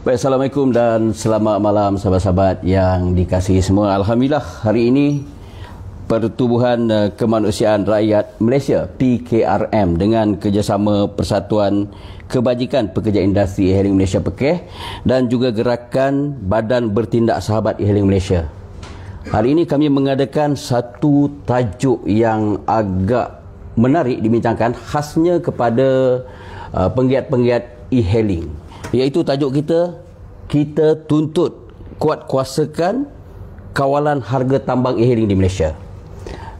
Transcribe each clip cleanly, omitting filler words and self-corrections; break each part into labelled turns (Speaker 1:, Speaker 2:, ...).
Speaker 1: Baik, Assalamualaikum dan selamat malam sahabat-sahabat yang dikasihi semua. Alhamdulillah, hari ini Pertubuhan Kemanusiaan Rakyat Malaysia PKRM dengan kerjasama Persatuan Kebajikan Pekerja Industri E-Hailing Malaysia PEKEH dan juga Gerakan Badan Bertindak Sahabat E-Hailing Malaysia. Hari ini kami mengadakan satu tajuk yang agak menarik dibincangkan, khasnya kepada penggiat-penggiat e-hailing, iaitu tajuk kita tuntut kuat kuasakan kawalan harga tambang e-hailing di Malaysia.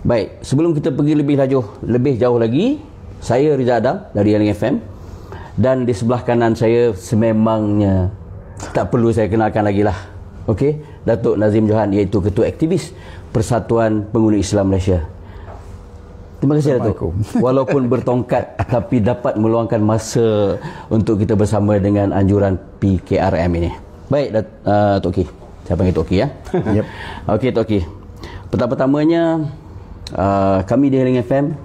Speaker 1: Baik, sebelum kita pergi lebih jauh lagi, saya Riza Adam dari E-Hailing FM, dan di sebelah kanan saya sememangnya tak perlu saya kenalkan lagi lah. Okey, Datuk Nazim Johan, iaitu Ketua Aktivis Persatuan Pengguna Islam Malaysia. Terima kasih Datuk. Walaupun bertongkat tapi dapat meluangkan masa untuk kita bersama dengan anjuran PKRM ini. Baik, Tok Ki. Saya panggil Tok Ki ya. Yep. Okey Tok Ki. Pertama-tamanya kami di E-Hailing FM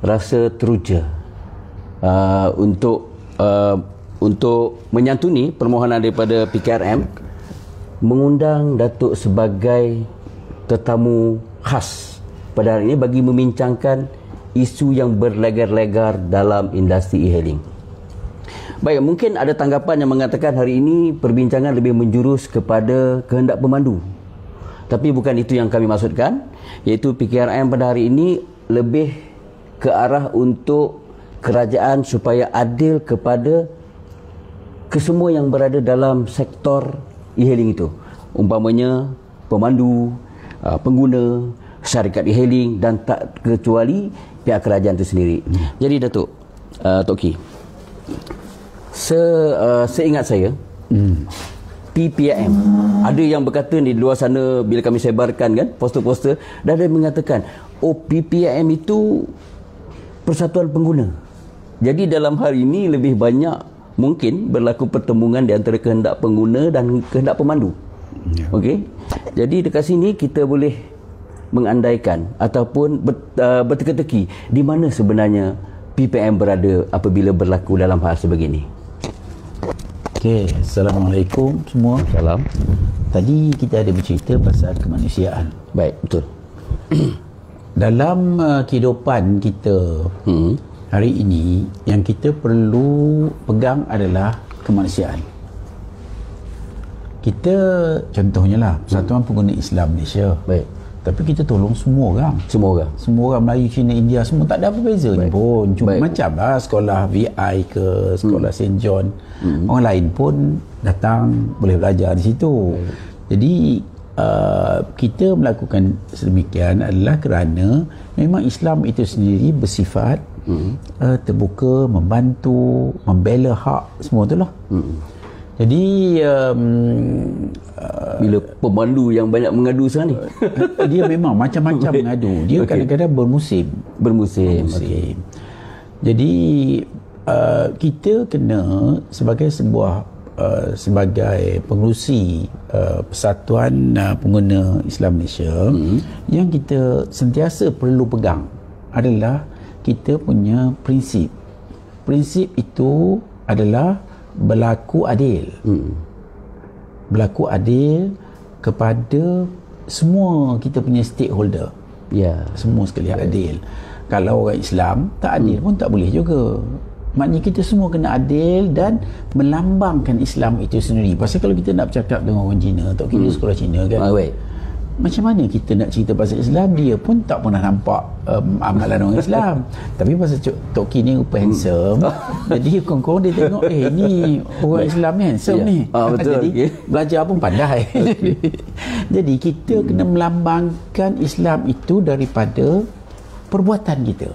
Speaker 1: rasa teruja untuk menyantuni permohonan daripada PKRM mengundang Datuk sebagai tetamu khas pada hari ini bagi membincangkan isu yang berlegar-legar dalam industri e-hailing. Baik, mungkin ada tanggapan yang mengatakan hari ini perbincangan lebih menjurus kepada kehendak pemandu. Tapi bukan itu yang kami maksudkan, iaitu PKRM pada hari ini lebih ke arah untuk kerajaan supaya adil kepada kesemua yang berada dalam sektor e-hailing itu. Umpamanya pemandu, pengguna, syarikat e-hailing dan tak kecuali pihak kerajaan itu sendiri. Jadi Datuk, Tok Ki, seingat saya, PPIM, ada yang berkata di luar sana bila kami sebarkan kan poster-poster, dan ada yang mengatakan PPIM itu Persatuan Pengguna. Jadi dalam hari ini lebih banyak mungkin berlaku pertembungan di antara kehendak pengguna dan kehendak pemandu. Okey. Jadi dekat sini kita boleh mengandaikan ataupun berteka-teki di mana sebenarnya PPM berada apabila berlaku dalam hal sebegini.
Speaker 2: Okey, Assalamualaikum semua.
Speaker 1: Salam.
Speaker 2: Tadi kita ada bercerita pasal kemanusiaan.
Speaker 1: Baik, betul.
Speaker 2: Dalam kehidupan kita hari ini, yang kita perlu pegang adalah kemanusiaan. Kita contohnya lah Persatuan Pengguna Islam Malaysia.
Speaker 1: Baik.
Speaker 2: Tapi kita tolong semua orang. Semua orang Melayu, Cina, India, semua tak ada apa bezanya pun. Cuma macam lah sekolah VI ke sekolah St. John. Orang lain pun datang boleh belajar di situ. Jadi kita melakukan sedemikian adalah kerana memang Islam itu sendiri bersifat terbuka, membantu, membela hak, semua itulah. Jadi
Speaker 1: bila pemandu yang banyak mengadu sekarang ni,
Speaker 2: dia memang macam-macam mengadu. Dia kadang-kadang bermusim.
Speaker 1: Okay.
Speaker 2: Jadi kita kena sebagai sebagai pengerusi Persatuan Pengguna Islam Malaysia, yang kita sentiasa perlu pegang adalah kita punya prinsip. Prinsip itu adalah berlaku adil. Berlaku adil kepada semua kita punya stakeholder.
Speaker 1: Ya,
Speaker 2: semua sekali adil. Kalau orang Islam tak adil pun tak boleh juga. Maknanya kita semua kena adil dan melambangkan Islam itu sendiri. Pasal kalau kita nak bercakap dengan orang Cina, tak kira sekolah Cina kan, macam mana kita nak cerita pasal Islam, dia pun tak pernah nampak amalan orang Islam. Tapi pasal Tok Ki ni rupa handsome, jadi kawan-kawan dia tengok, ni orang Islam ni handsome ni.
Speaker 1: Betul.
Speaker 2: Jadi belajar pun pandai. Jadi kita kena melambangkan Islam itu daripada perbuatan kita.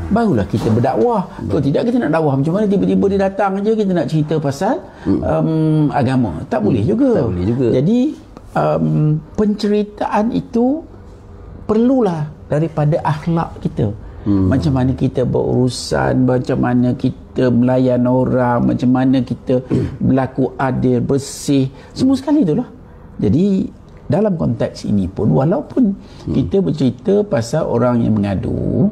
Speaker 2: Barulah kita berdakwah. Kalau tidak, kita nak dakwah macam mana tiba-tiba dia datang aja kita nak cerita pasal agama, tak boleh juga.
Speaker 1: Tak boleh juga.
Speaker 2: Jadi penceritaan itu perlulah daripada akhlak kita. Macam mana kita berurusan, macam mana kita melayan orang, macam mana kita berlaku adil, bersih, semua sekali itulah. Jadi dalam konteks ini pun, walaupun kita bercerita pasal orang yang mengadu,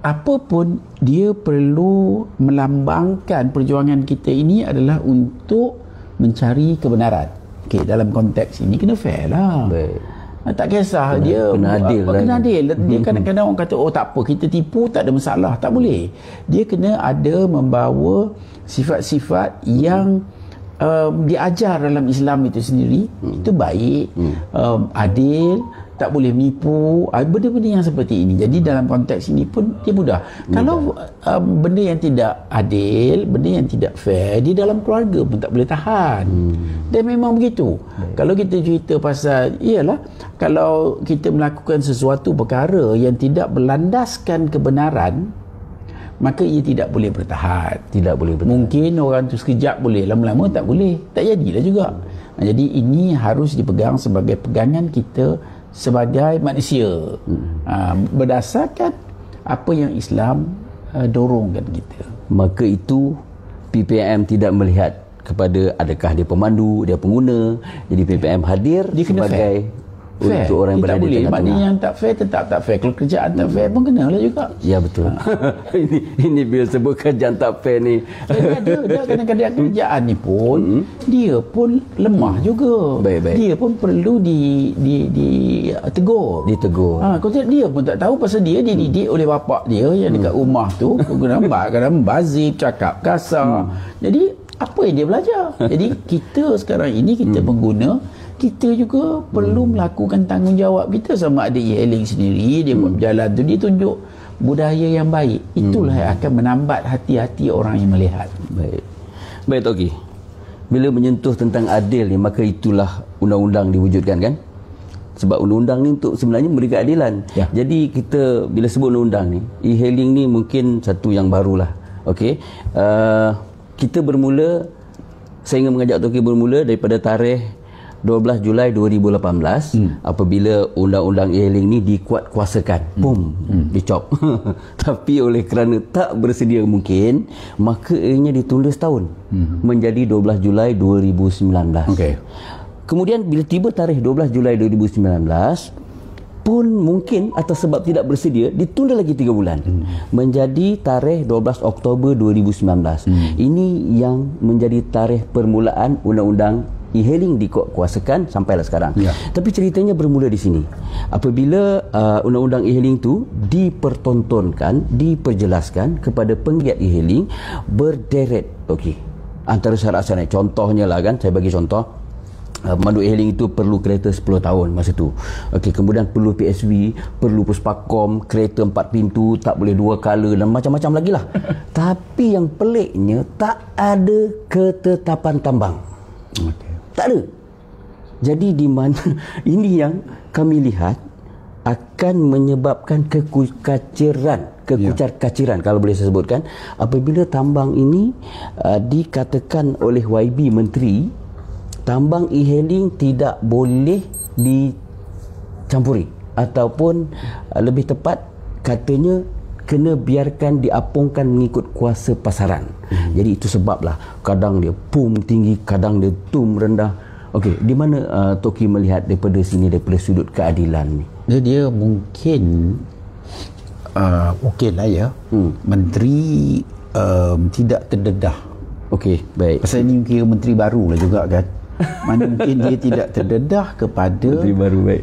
Speaker 2: apa pun dia perlu melambangkan perjuangan kita ini adalah untuk mencari kebenaran. Okey, dalam konteks ini kena fair lah.
Speaker 1: Baik.
Speaker 2: Tak kisah dia
Speaker 1: kena adil lah.
Speaker 2: Kena adil. Dia kadang-kadang orang kata, oh tak apa, kita tipu tak ada masalah. Tak boleh. Dia kena ada membawa sifat-sifat yang diajar dalam Islam itu sendiri. Itu baik, adil, tak boleh menipu, benda-benda yang seperti ini. Jadi dalam konteks ini pun dia mudah. Kalau benda yang tidak adil, benda yang tidak fair, di dalam keluarga pun tak boleh tahan. Dan memang begitu. Kalau kita cerita pasal, iyalah, kalau kita melakukan sesuatu perkara yang tidak berlandaskan kebenaran, maka ia tidak boleh bertahan.
Speaker 1: Tidak boleh bertahan.
Speaker 2: Mungkin orang tu sekejap boleh, lama-lama tak boleh. Tak jadilah juga. Jadi ini harus dipegang sebagai pegangan kita sebagai manusia, berdasarkan apa yang Islam dorongkan kita.
Speaker 1: Maka itu PPM tidak melihat kepada adakah dia pemandu, dia pengguna. Jadi PPM hadir
Speaker 2: dia
Speaker 1: sebagai
Speaker 2: fair.
Speaker 1: Untuk orang yang berada di tengah-tengah.
Speaker 2: Maknanya yang tak fair tetap tak fair. Kalau kerjaan tak fair pun kenalah juga.
Speaker 1: Ya, betul. ini bila sebut kerjaan tak fair ni.
Speaker 2: Ada kadang-kadang kerjaan ni pun dia pun lemah juga.
Speaker 1: Baik.
Speaker 2: Dia pun perlu ditegur.
Speaker 1: Ditegur.
Speaker 2: Kalau tidak dia pun tak tahu pasal dia dididik oleh bapak dia yang dekat rumah tu kadang-kadang bazir, cakap kasar. Jadi apa yang dia belajar? Jadi kita sekarang ini kita pengguna, kita juga perlu melakukan tanggungjawab kita. Sama ada e-hailing sendiri, dia buat berjalan tu, dia tunjuk budaya yang baik. Itulah yang akan menambat hati-hati orang yang melihat.
Speaker 1: Baik Tok Ki, bila menyentuh tentang adil ni, maka itulah undang-undang diwujudkan, kan? Sebab undang-undang ni untuk sebenarnya memberi keadilan. Jadi kita bila sebut undang-undang ni, e-hailing ni mungkin satu yang barulah. Okey, kita bermula, saya ingin mengajak Tok Ki bermula daripada tarikh 12 Julai 2018 apabila undang-undang e-hailing ni dikuatkuasakan. Dicop. Tapi oleh kerana tak bersedia mungkin, maka ianya ditunda setahun menjadi 12 Julai 2019. Kemudian bila tiba tarikh 12 Julai 2019 pun mungkin atas sebab tidak bersedia ditunda lagi 3 bulan menjadi tarikh 12 Oktober 2019. Ini yang menjadi tarikh permulaan undang-undang e-hailing dikuasakan sampailah sekarang. Tapi ceritanya bermula di sini. Apabila undang-undang e-hailing tu dipertontonkan, diperjelaskan kepada penggiat e-hailing berderet. Okey. Antara syarat-syarat, contohnya lah, kan, saya bagi contoh. Pemandu e-hailing itu perlu kereta 10 tahun masa tu. Okey, kemudian perlu PSV, perlu puspakom, kereta 4 pintu, tak boleh 2 color dan macam-macam lagi lah. Tapi yang peliknya, tak ada ketetapan tambang. Tak ada. Jadi di mana ini yang kami lihat akan menyebabkan kekucar-kaciran kalau boleh saya sebutkan, apabila tambang ini dikatakan oleh YB Menteri, tambang e-hailing tidak boleh dicampuri, ataupun lebih tepat katanya kena biarkan diapungkan mengikut kuasa pasaran. Jadi itu sebablah kadang dia pum tinggi, kadang dia tum rendah. Okey, di mana Tok Ki melihat daripada sini, daripada sudut keadilan ni?
Speaker 2: Dia mungkin okeylah ya. Menteri tidak terdedah.
Speaker 1: Okey, baik.
Speaker 2: Pasal ini kira menteri baru lah juga, kan. Mana mungkin dia tidak terdedah kepada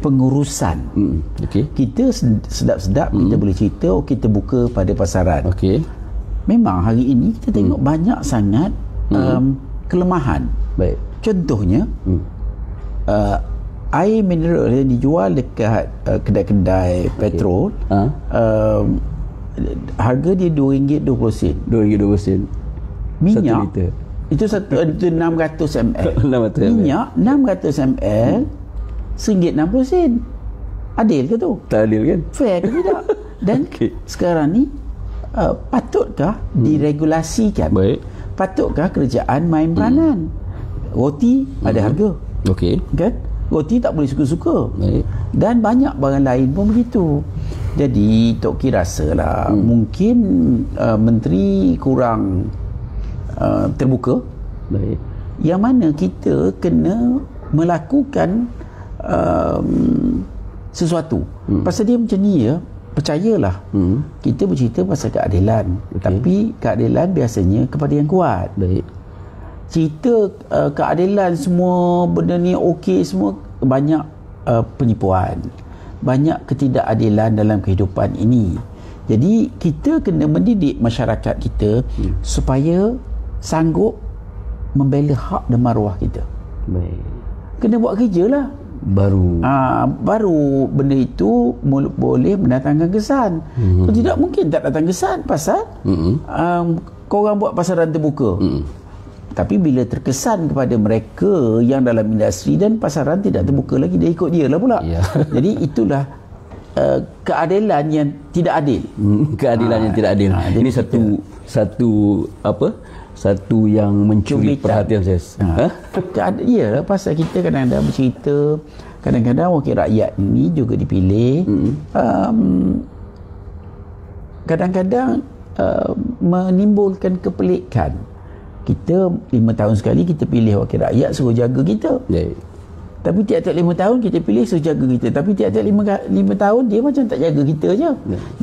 Speaker 2: pengurusan. Kita sedap-sedap kita boleh cerita, kita buka pada pasaran. Memang hari ini kita tengok banyak sangat kelemahan. Contohnya air mineral yang dijual dekat kedai-kedai petrol, harga dia RM2.20.
Speaker 1: RM2.20.
Speaker 2: Minyak itu 600 ml. Minyak 600 ml RM1.60. Adil ke tu?
Speaker 1: Tak adil, kan?
Speaker 2: Fair ke tidak? Dan sekarang ni patutkah diregulasikan? Patutkah kerajaan main peranan? Roti ada harga. Kan? Roti tak boleh suka-suka. Dan banyak barang lain pun begitu. Jadi Tok Ki rasalah mungkin menteri kurang terbuka. Yang mana kita kena melakukan sesuatu. Pasal dia macam ni ya, percayalah. Kita bercerita pasal keadilan, tapi keadilan biasanya kepada yang kuat. cerita keadilan semua benda ni okey semua, banyak penipuan, banyak ketidakadilan dalam kehidupan ini. Jadi kita kena mendidik masyarakat kita supaya sanggup membela hak dan maruah kita.
Speaker 1: Baik.
Speaker 2: Kena buat kerja lah. Baru benda itu boleh mendatangkan kesan. Kalau tidak mungkin tak datang kesan pasal korang buat pasaran terbuka. Tapi bila terkesan kepada mereka yang dalam industri dan pasaran tidak terbuka lagi, dia ikut dia lah pula. Jadi itulah keadilan yang tidak adil.
Speaker 1: Keadilan yang tidak adil. Ini satu yang mencuri perhatian saya.
Speaker 2: Ya, pasal kita kadang-kadang bercerita, kadang-kadang wakil rakyat ini juga dipilih, kadang-kadang menimbulkan kepelikan. Kita 5 tahun sekali kita pilih wakil rakyat suruh jaga kita. Tapi tiap-tiap 5 tahun kita pilih suruh jaga kita. Tapi tiap-tiap 5 tahun dia macam tak jaga kita je.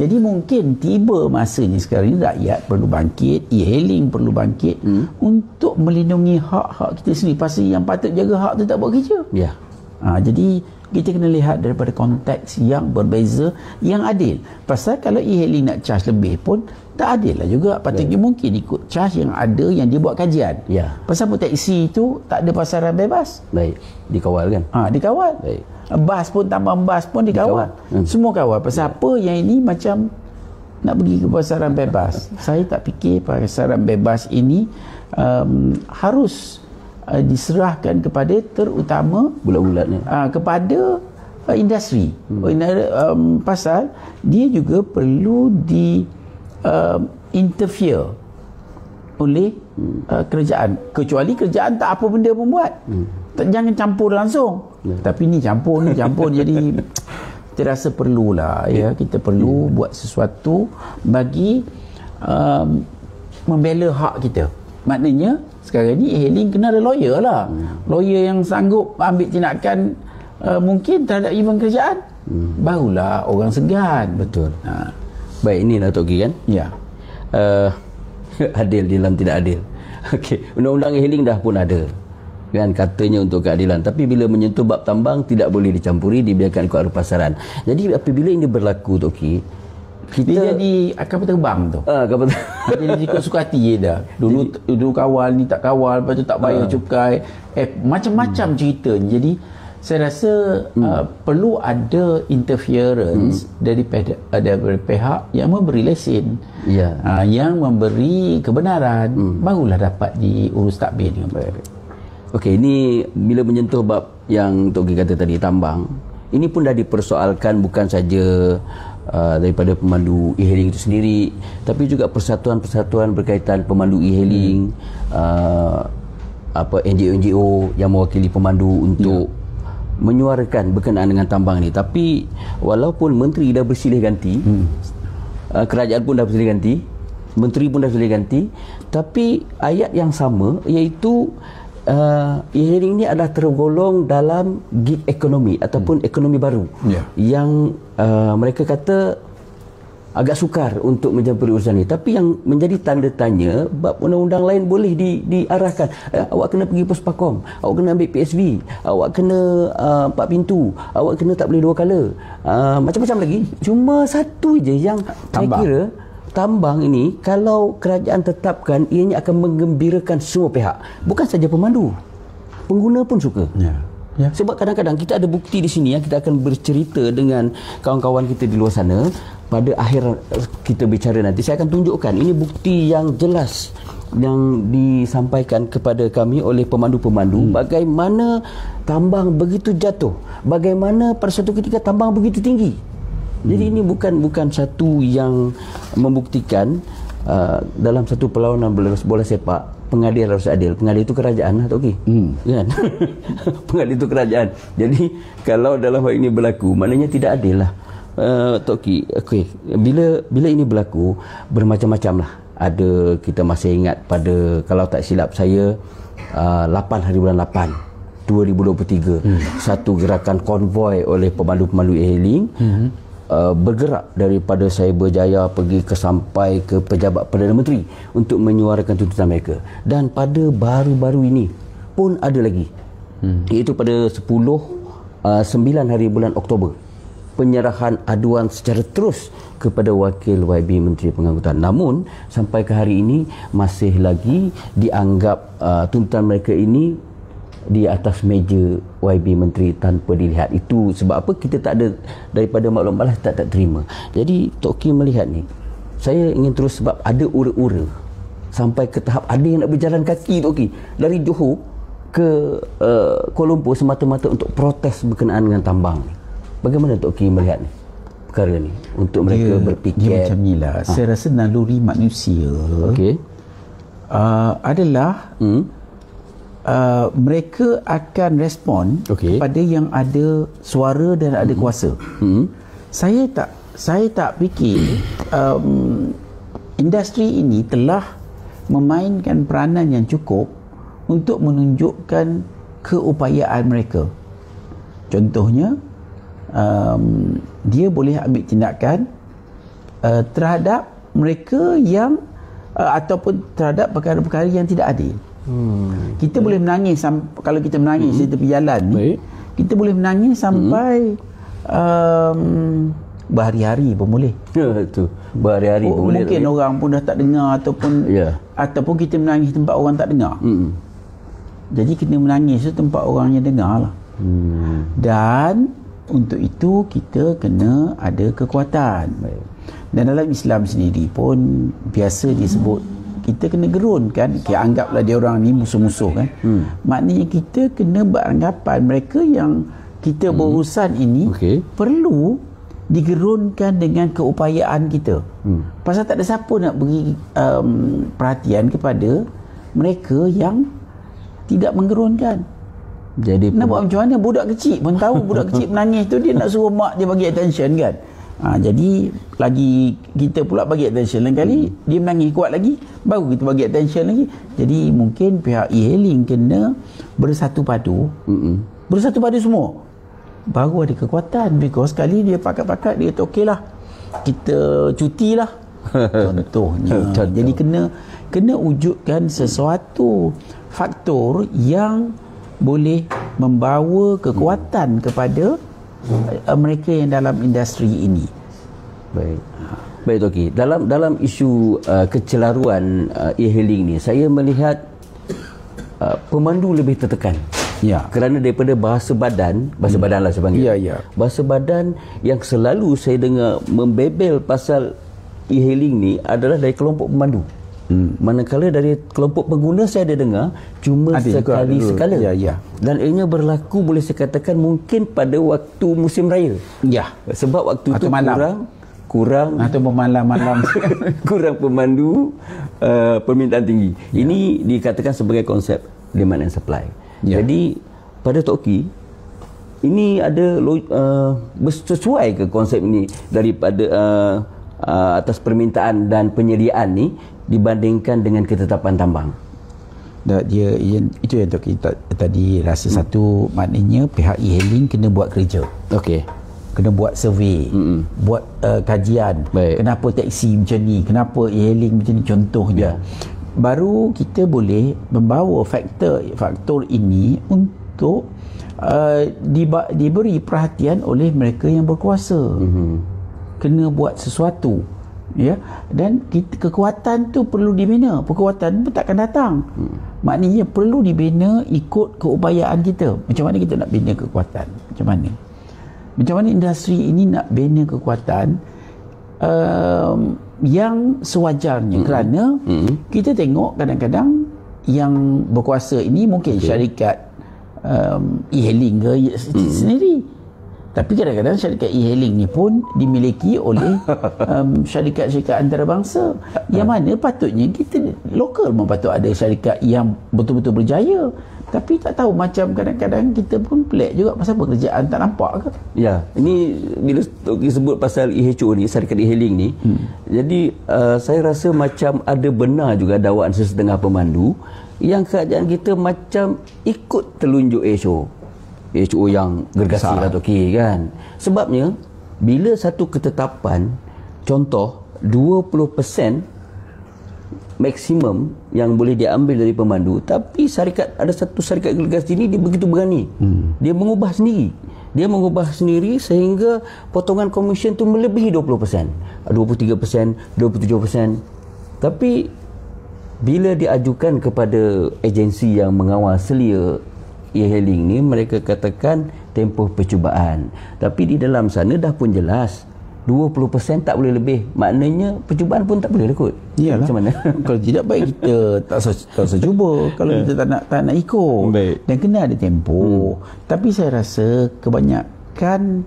Speaker 2: Jadi mungkin tiba masanya sekarang ni rakyat perlu bangkit, e-hailing perlu bangkit untuk melindungi hak-hak kita sendiri. Pasal yang patut jaga hak tu tak buat kerja. Jadi kita kena lihat daripada konteks yang berbeza, yang adil. Pasal kalau e-hailing nak charge lebih pun tak adil lah juga. Patutnya mungkin ikut charge yang ada, yang dia buat kajian. Pasal pun taksi itu tak ada pasaran bebas.
Speaker 1: Dikawal kan?
Speaker 2: Dikawal. Bas pun, tambang bas pun dikawal. Semua kawal. Pasal apa yang ini macam nak pergi ke pasaran bebas. Saya tak fikir pasaran bebas ini harus diserahkan kepada terutama
Speaker 1: bulat-bulatnya
Speaker 2: kepada industri. Pasal dia juga perlu interfere oleh kerajaan, kecuali kerajaan tak apa benda pun buat. Jangan campur langsung. Tapi ni campur jadi terasa perlulah kita perlu buat sesuatu bagi membela hak kita. Maknanya sekarang ni e-hailing kena ada lawyer lah. Lawyer yang sanggup ambil tindakan mungkin terhadap even kerajaan. Barulah orang segan.
Speaker 1: Betul. Baik, inilah Tok Gi kan?
Speaker 2: Ya.
Speaker 1: Adil dalam tidak adil. Okey, undang-undang e-hailing dah pun ada. Kan katanya untuk keadilan, tapi bila menyentuh bab tambang tidak boleh dicampuri, dibiarkan ikut arus pasaran. Jadi apabila ini berlaku Tok Gi,
Speaker 2: dia jadi kapal terbang tu. Dia ikut suka hati je dah. Dulu kawal, ni tak kawal, lepas tu tak bayar cukai. Macam-macam cerita. Jadi saya rasa perlu ada interference daripada pihak yang memberi lesen, yang memberi kebenaran, barulah dapat diurus takbir dengan baik.
Speaker 1: Okey, ini bila menyentuh bab yang Tok Gi kata tadi, tambang, ini pun dah dipersoalkan bukan saja daripada pemandu e-hailing itu sendiri, tapi juga persatuan-persatuan berkaitan pemandu e-hailing, NGO-NGO yang mewakili pemandu untuk menyuarakan berkenaan dengan tambang ini. Tapi walaupun menteri dah bersilih ganti, kerajaan pun dah bersilih ganti, menteri pun dah bersilih ganti, tapi ayat yang sama, iaitu e-hailing ini adalah tergolong dalam gig ekonomi ataupun ekonomi baru yang mereka kata agak sukar untuk mencampuri urusan ini. Tapi yang menjadi tanda tanya, bab undang-undang lain boleh diarahkan. Awak kena pergi Puspakom, awak kena ambil PSV, awak kena 4 pintu, awak kena tak boleh 2 color, macam-macam lagi. Cuma satu je yang saya kira, tambang ini kalau kerajaan tetapkan, ianya akan menggembirakan semua pihak, bukan saja pemandu, pengguna pun suka. Sebab kadang-kadang kita ada bukti di sini yang kita akan bercerita dengan kawan-kawan kita di luar sana. Pada akhir kita bicara nanti, saya akan tunjukkan ini bukti yang jelas yang disampaikan kepada kami oleh pemandu-pemandu, bagaimana tambang begitu jatuh, bagaimana pada satu ketika tambang begitu tinggi. Jadi ini bukan satu yang membuktikan dalam satu perlawanan bola sepak, pengadil harus adil. Pengadil itu kerajaan lah Tok Gi. Kan? Pengadil itu kerajaan. Jadi kalau dalam hal ini berlaku, maknanya tidak adil lah Tok Gi. Okay. Bila ini berlaku, bermacam-macam lah. Ada, kita masih ingat pada, kalau tak silap saya, 8 hari bulan 8 2023, satu gerakan konvoi oleh pemandu-pemandu e-hailing bergerak daripada Cyberjaya pergi sampai ke pejabat Perdana Menteri untuk menyuarakan tuntutan mereka. Dan pada baru-baru ini pun ada lagi, iaitu pada 9 hari bulan Oktober, penyerahan aduan secara terus kepada Wakil YB Menteri Pengangkutan. Namun sampai ke hari ini masih lagi dianggap tuntutan mereka ini di atas meja YB Menteri tanpa dilihat. Itu sebab apa kita tak ada, daripada maklum balas tak terima. Jadi Tok Ki melihat ni, saya ingin terus sebab ada ura-ura sampai ke tahap ada yang nak berjalan kaki Tok Ki dari Johor ke Kuala Lumpur semata-mata untuk protes berkenaan dengan tambang ni. Bagaimana Tok Ki melihat ni perkara ni untuk mereka berfikir?
Speaker 2: Dia macam ni lah. Saya rasa naluri manusia adalah mereka akan respon kepada yang ada suara dan ada kuasa. Saya tak fikir industri ini telah memainkan peranan yang cukup untuk menunjukkan keupayaan mereka. Contohnya, dia boleh ambil tindakan terhadap mereka yang ataupun terhadap perkara-perkara yang tidak adil. Kita boleh menangis kalau kita menangis di tepi jalan ni, kita boleh menangis sampai berhari-hari pun boleh.
Speaker 1: Itu berhari-hari pun boleh.
Speaker 2: Mungkin orang pun dah tak dengar ataupun kita menangis tempat orang tak dengar. Jadi kena menangis tu tempat orang yang dengar lah. Dan untuk itu kita kena ada kekuatan. Dan dalam Islam sendiri pun biasa disebut kita kena gerunkan, anggaplah dia orang ni musuh-musuh kan. Maknanya kita kena beranggapan mereka yang kita berurusan ini perlu digerunkan dengan keupayaan kita. Pasal tak ada siapa nak beri perhatian kepada mereka yang tidak menggerunkan. Jadi nak buat macam mana? Budak kecil pun tahu budak kecil menangis tu dia nak suruh mak dia bagi attention kan. Jadi lagi kita pula bagi attention lain kali dia menangis kuat lagi, baru kita bagi attention lagi. Jadi mungkin pihak e-hailing kena bersatu padu. Bersatu padu semua, baru ada kekuatan. Because sekali dia pakat-pakat dia kata okeylah kita cuti lah contohnya. Jadi kena wujudkan sesuatu faktor yang boleh membawa kekuatan kepada mereka yang dalam industri ini. Baik Tok Ki, dalam isu kecelaruan e-hailing ni, saya melihat pemandu lebih tertekan. Kerana daripada bahasa badan lah saya panggil. Bahasa badan yang selalu saya dengar membebel pasal e-hailing ni adalah dari kelompok pemandu. Manakala dari kelompok pengguna saya ada dengar cuma sekali-sekala. Dan ianya berlaku boleh saya katakan mungkin pada waktu musim raya. Sebab waktu atau tu malam. kurang atau malam-malam kurang pemandu, permintaan tinggi. Ini dikatakan sebagai konsep demand and supply. Jadi pada Tok Ki ini ada sesuai ke konsep ini daripada atas permintaan dan penyediaan ni dibandingkan dengan ketetapan tambang? Itu yang Tok Ki tadi rasa satu, maknanya pihak e-hailing kena buat kerja. Kena buat survey, buat kajian. Kenapa taksi macam ni, kenapa e-hailing macam ni contohnya. Baru kita boleh membawa faktor ini untuk diberi perhatian oleh mereka yang berkuasa. Kena buat sesuatu, dan kekuatan tu perlu dibina. Kekuatan pun takkan datang. Maknanya perlu dibina ikut keupayaan kita. Macam mana kita nak bina kekuatan? Macam mana industri ini nak bina kekuatan yang sewajarnya. Kerana kita tengok kadang-kadang yang berkuasa ini mungkin syarikat e-hailing ke sendiri. Tapi kadang-kadang syarikat e-hailing ni pun dimiliki oleh syarikat-syarikat antarabangsa. Yang mana patutnya kita lokal pun patut ada syarikat yang betul-betul berjaya. Tapi tak tahu, macam kadang-kadang kita pun pelik juga pasal pekerjaan tak nampak ke.
Speaker 1: Ini bila sebut pasal EHO ni, syarikat e-hailing ni, jadi saya rasa macam ada benar juga dakwaan sesetengah pemandu yang kerajaan kita macam ikut telunjuk EHO yang gergasi lah Tok Ki kan. Sebabnya bila satu ketetapan, contoh 20% maksimum yang boleh diambil dari pemandu, tapi ada satu syarikat gergasi ini dia begitu berani. Dia mengubah sendiri sehingga potongan komisen tu melebihi 20%, 23%, 27%. Tapi bila diajukan kepada agensi yang mengawal selia e-hailing ni, mereka katakan tempoh percubaan. Tapi di dalam sana dah pun jelas 20% tak boleh lebih. Maknanya percubaan pun tak boleh kot.
Speaker 2: Iyalah.
Speaker 1: Macam mana?
Speaker 2: Kalau tidak, baik kita tak usah cuba. Kalau kita tak nak ikut.
Speaker 1: Baik.
Speaker 2: Dan kena ada tempoh. Tapi saya rasa kebanyakan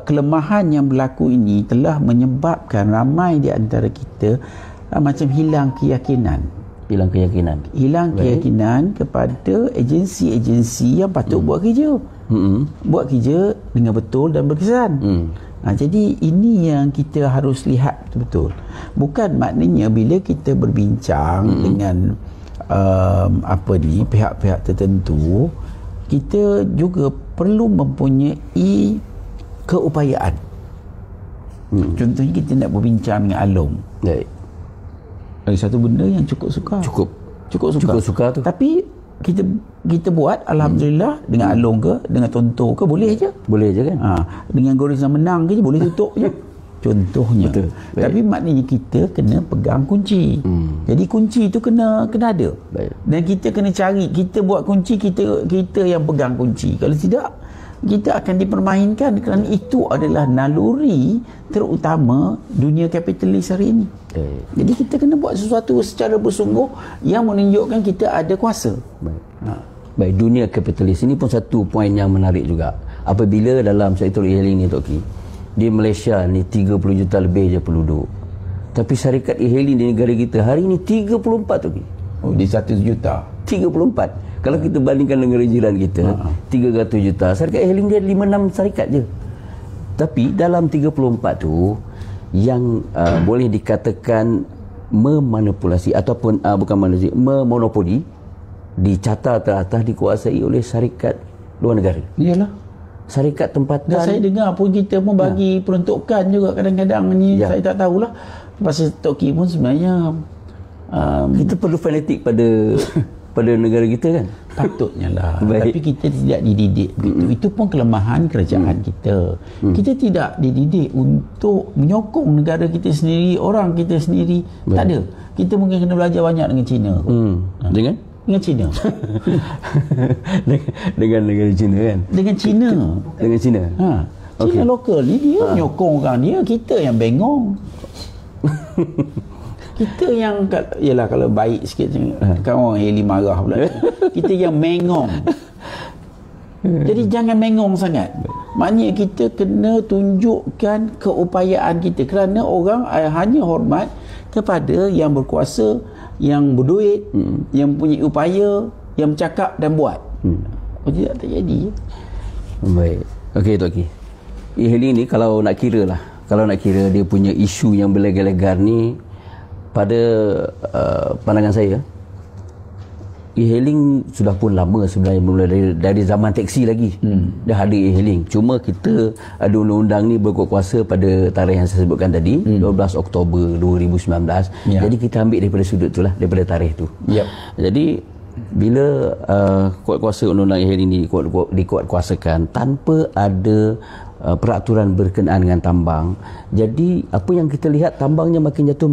Speaker 2: kelemahan yang berlaku ini telah menyebabkan ramai di antara kita macam hilang keyakinan kepada agensi-agensi yang patut buat kerja. Buat kerja dengan betul dan berkesan. Jadi ini yang kita harus lihat betul-betul. Bukan maknanya bila kita berbincang dengan pihak-pihak tertentu, kita juga perlu mempunyai keupayaan. Contohnya kita nak berbincang dengan Along.
Speaker 1: Baik.
Speaker 2: Ada satu benda yang cukup suka
Speaker 1: tu.
Speaker 2: Tapi kita buat, alhamdulillah, dengan Along ke, dengan Tonto ke, boleh je kan. Dengan Goris Menang ke je, boleh tutup je. Contohnya. Betul. Tapi maknanya kita kena pegang kunci. Jadi kunci tu kena ada. Baik. Dan kita kena cari, kita buat kunci, kita yang pegang kunci. Kalau tidak, kita akan dipermainkan, kerana itu adalah naluri terutama dunia kapitalis hari ini. Jadi kita kena buat sesuatu secara bersungguh yang menunjukkan kita ada kuasa.
Speaker 1: Baik, dunia kapitalis ini pun satu poin yang menarik juga. Apabila dalam sektor e-hailing ni, Tok Ki, di Malaysia ni 30 juta lebih je penduduk. Tapi syarikat e-hailing di negara kita hari ni 34, Tok Ki.
Speaker 2: Di 1 juta
Speaker 1: 34. Kalau kita bandingkan negara jiran kita, 300 juta. Syarikat e-hailing dia 5-6 syarikat je. Tapi dalam 34 tu, yang boleh dikatakan memanipulasi ataupun memonopoli, dicatat teratas dikuasai oleh syarikat luar negara.
Speaker 2: Iyalah.
Speaker 1: Syarikat tempatan.
Speaker 2: Dan saya dengar pun kita pun bagi peruntukan juga kadang-kadang ni, saya tak tahulah. Pasal Tok Ki pun sebenarnya
Speaker 1: kita perlu fanatik pada negara kita kan?
Speaker 2: Patutnya lah. Tapi kita tidak dididik begitu. Itu pun kelemahan kerajaan kita. Kita tidak dididik untuk menyokong negara kita sendiri, orang kita sendiri. Tak ada. Kita mungkin kena belajar banyak dengan China. Dengan China.
Speaker 1: dengan negara China kan? Dengan China.
Speaker 2: China lokal ni dia menyokong orang dia, kita yang bengong. Kita yang, yalah, kalau baik sikit kan orang Heli marah pula. Kita yang mengong. Jadi jangan mengong sangat. Maknanya kita kena tunjukkan keupayaan kita, kerana orang hanya hormat kepada yang berkuasa, yang berduit, yang punya upaya, yang bercakap dan buat. Kalau tidak, tak jadi.
Speaker 1: Baik. Okey, Tok Ki, e-hailing ni kalau nak kira dia punya isu yang berlegar-legar ni, pada pandangan saya, e-hailing sudah pun lama sebenarnya, mula dari zaman teksi lagi dah ada e-hailing. Cuma kita ada undang-undang ni berkuat kuasa pada tarikh yang saya sebutkan tadi, 12 Oktober 2019. Jadi kita ambil daripada sudut tu lah, daripada tarikh tu. Jadi bila kuat kuasa undang-undang e-hailing ni dikuat kuasakan tanpa ada peraturan berkenaan dengan tambang, jadi apa yang kita lihat, tambangnya makin jatuh,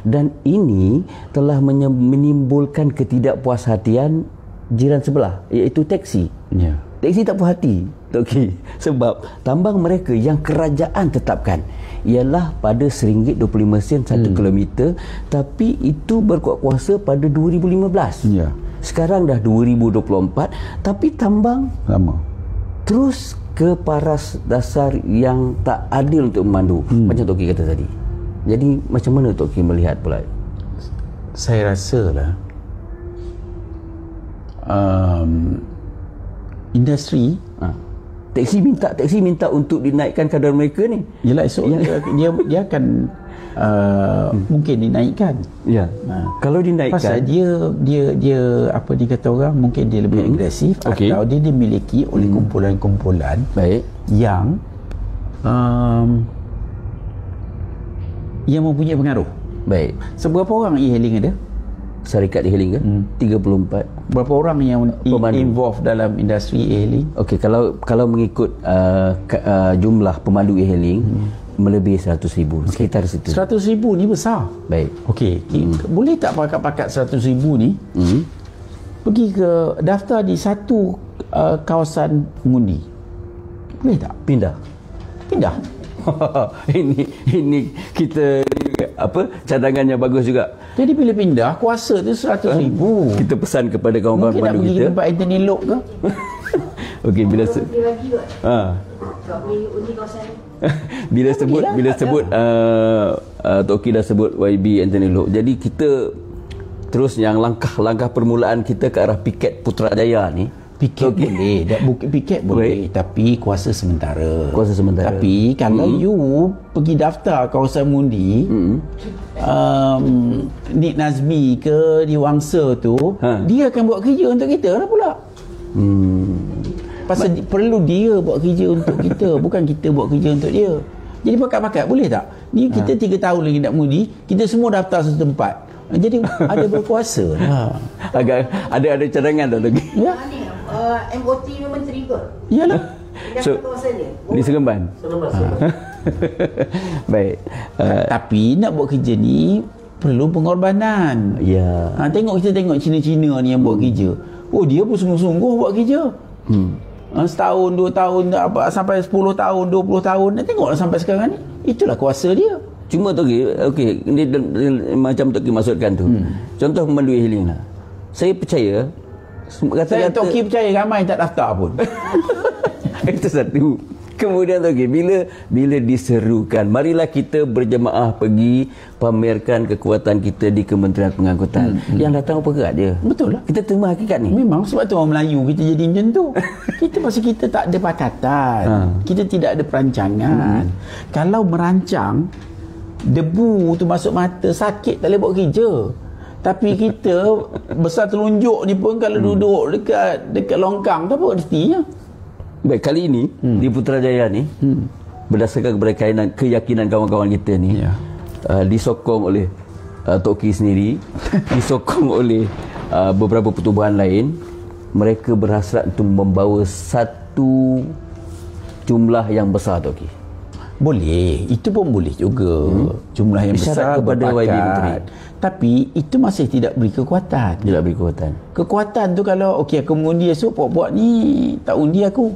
Speaker 1: dan ini telah menimbulkan ketidakpuashatian jiran sebelah, iaitu teksi. Teksi tak puas hati, Tok, sebab tambang mereka yang kerajaan tetapkan ialah pada RM1.25 1 kilometer, tapi itu berkuat kuasa pada 2015. Sekarang dah 2024, tapi tambang
Speaker 2: sama
Speaker 1: terus ke paras dasar yang tak adil untuk memandu, macam Tok Ki kata tadi. Jadi macam mana Tok Ki melihat pula?
Speaker 2: Saya rasalah industri
Speaker 1: Taksi minta untuk dinaikkan kadar mereka ni.
Speaker 2: Yelah, esok dia akan mungkin dinaikkan.
Speaker 1: Ya. Kalau dinaikkan,
Speaker 2: pasal dia apa dikata orang, mungkin dia lebih agresif, atau dia dimiliki oleh kumpulan-kumpulan yang mempunyai pengaruh.
Speaker 1: Baik.
Speaker 2: Seberapa orang e-hailing ada?
Speaker 1: Syarikat e-hailing ke? 34.
Speaker 2: Berapa orang yang involved dalam industri e-hailing?
Speaker 1: Okey, kalau mengikut jumlah pemandu e-hailing, melebihi 100,000, sekitar situ.
Speaker 2: 100,000 ni besar.
Speaker 1: Baik.
Speaker 2: Okey, boleh tak pakat-pakat 100,000 ni pergi ke daftar di satu kawasan mengundi? Boleh tak?
Speaker 1: Pindah. ini kita cadangannya bagus juga.
Speaker 2: Jadi bila pindah, kuasa tu 100,000.
Speaker 1: Kita pesan kepada kawan-kawan
Speaker 2: pemandu kita. Mungkin nak pergi tempat Anthony Loke ke?
Speaker 1: Okey, bila sebut Toki dah sebut YB Anthony Loke. Jadi kita terus yang langkah permulaan kita ke arah piket Putrajaya ni.
Speaker 2: Piket boleh, piket boleh, tapi kuasa sementara. Tapi kalau you pergi daftar kawasan mengundi, Nik Nazmi ke di Wangsa tu, dia akan buat kerja untuk kita lah pula. Pasal perlu dia buat kerja untuk kita, bukan kita buat kerja untuk dia. Jadi pakat-pakat boleh tak? Ni kita 3 tahun lagi nak mengundi, kita semua daftar satu tempat. Jadi ada berkuasa lah.
Speaker 1: Agak ada cadangan tak lagi?
Speaker 2: Ya.
Speaker 3: MOT Menteri ke?
Speaker 2: Iyalah.
Speaker 1: So, di Seremban. Baik.
Speaker 2: Tapi nak buat kerja ni perlu pengorbanan.
Speaker 1: Ya.
Speaker 2: Kita tengok Cina-Cina ni yang buat kerja. Oh, dia pun sungguh-sungguh buat kerja. Setahun, 2 tahun, sampai 10 tahun, 20 tahun. Tengoklah sampai sekarang ni. Itulah kuasa dia.
Speaker 1: Cuma okey, ni macam Toki maksudkan tu. Contoh pemandu e-hailing lah. Saya percaya
Speaker 2: Toki percaya ramai tak daftar pun.
Speaker 1: Itu satu. Kemudian bila diserukan, marilah kita berjemaah pergi pamerkan kekuatan kita di Kementerian Pengangkutan. Yang datang apa gerak dia?
Speaker 2: Betul lah.
Speaker 1: Kita terima hakikat ni.
Speaker 2: Memang sebab tu orang Melayu kita jadi macam tu. Pasal kita tak ada pakatan. Kita tidak ada perancangan. Kalau merancang, debu tu masuk mata, sakit, tak boleh buat kerja. Tapi kita besar telunjuk ni pun kalau duduk dekat longkang tu apa artinya?
Speaker 1: Baik, kali ini di Putrajaya ni berdasarkan kepada keyakinan kawan-kawan kita ni, disokong oleh Toki sendiri, disokong oleh beberapa pertubuhan lain, mereka berhasrat untuk membawa satu jumlah yang besar, Toki.
Speaker 2: Boleh, itu pun boleh juga. Jumlah yang besar
Speaker 1: kepada YB Menteri.
Speaker 2: Tapi itu masih tidak beri kekuatan. Kekuatan tu kalau aku mengundi esok, puak-puak ni tak undi aku.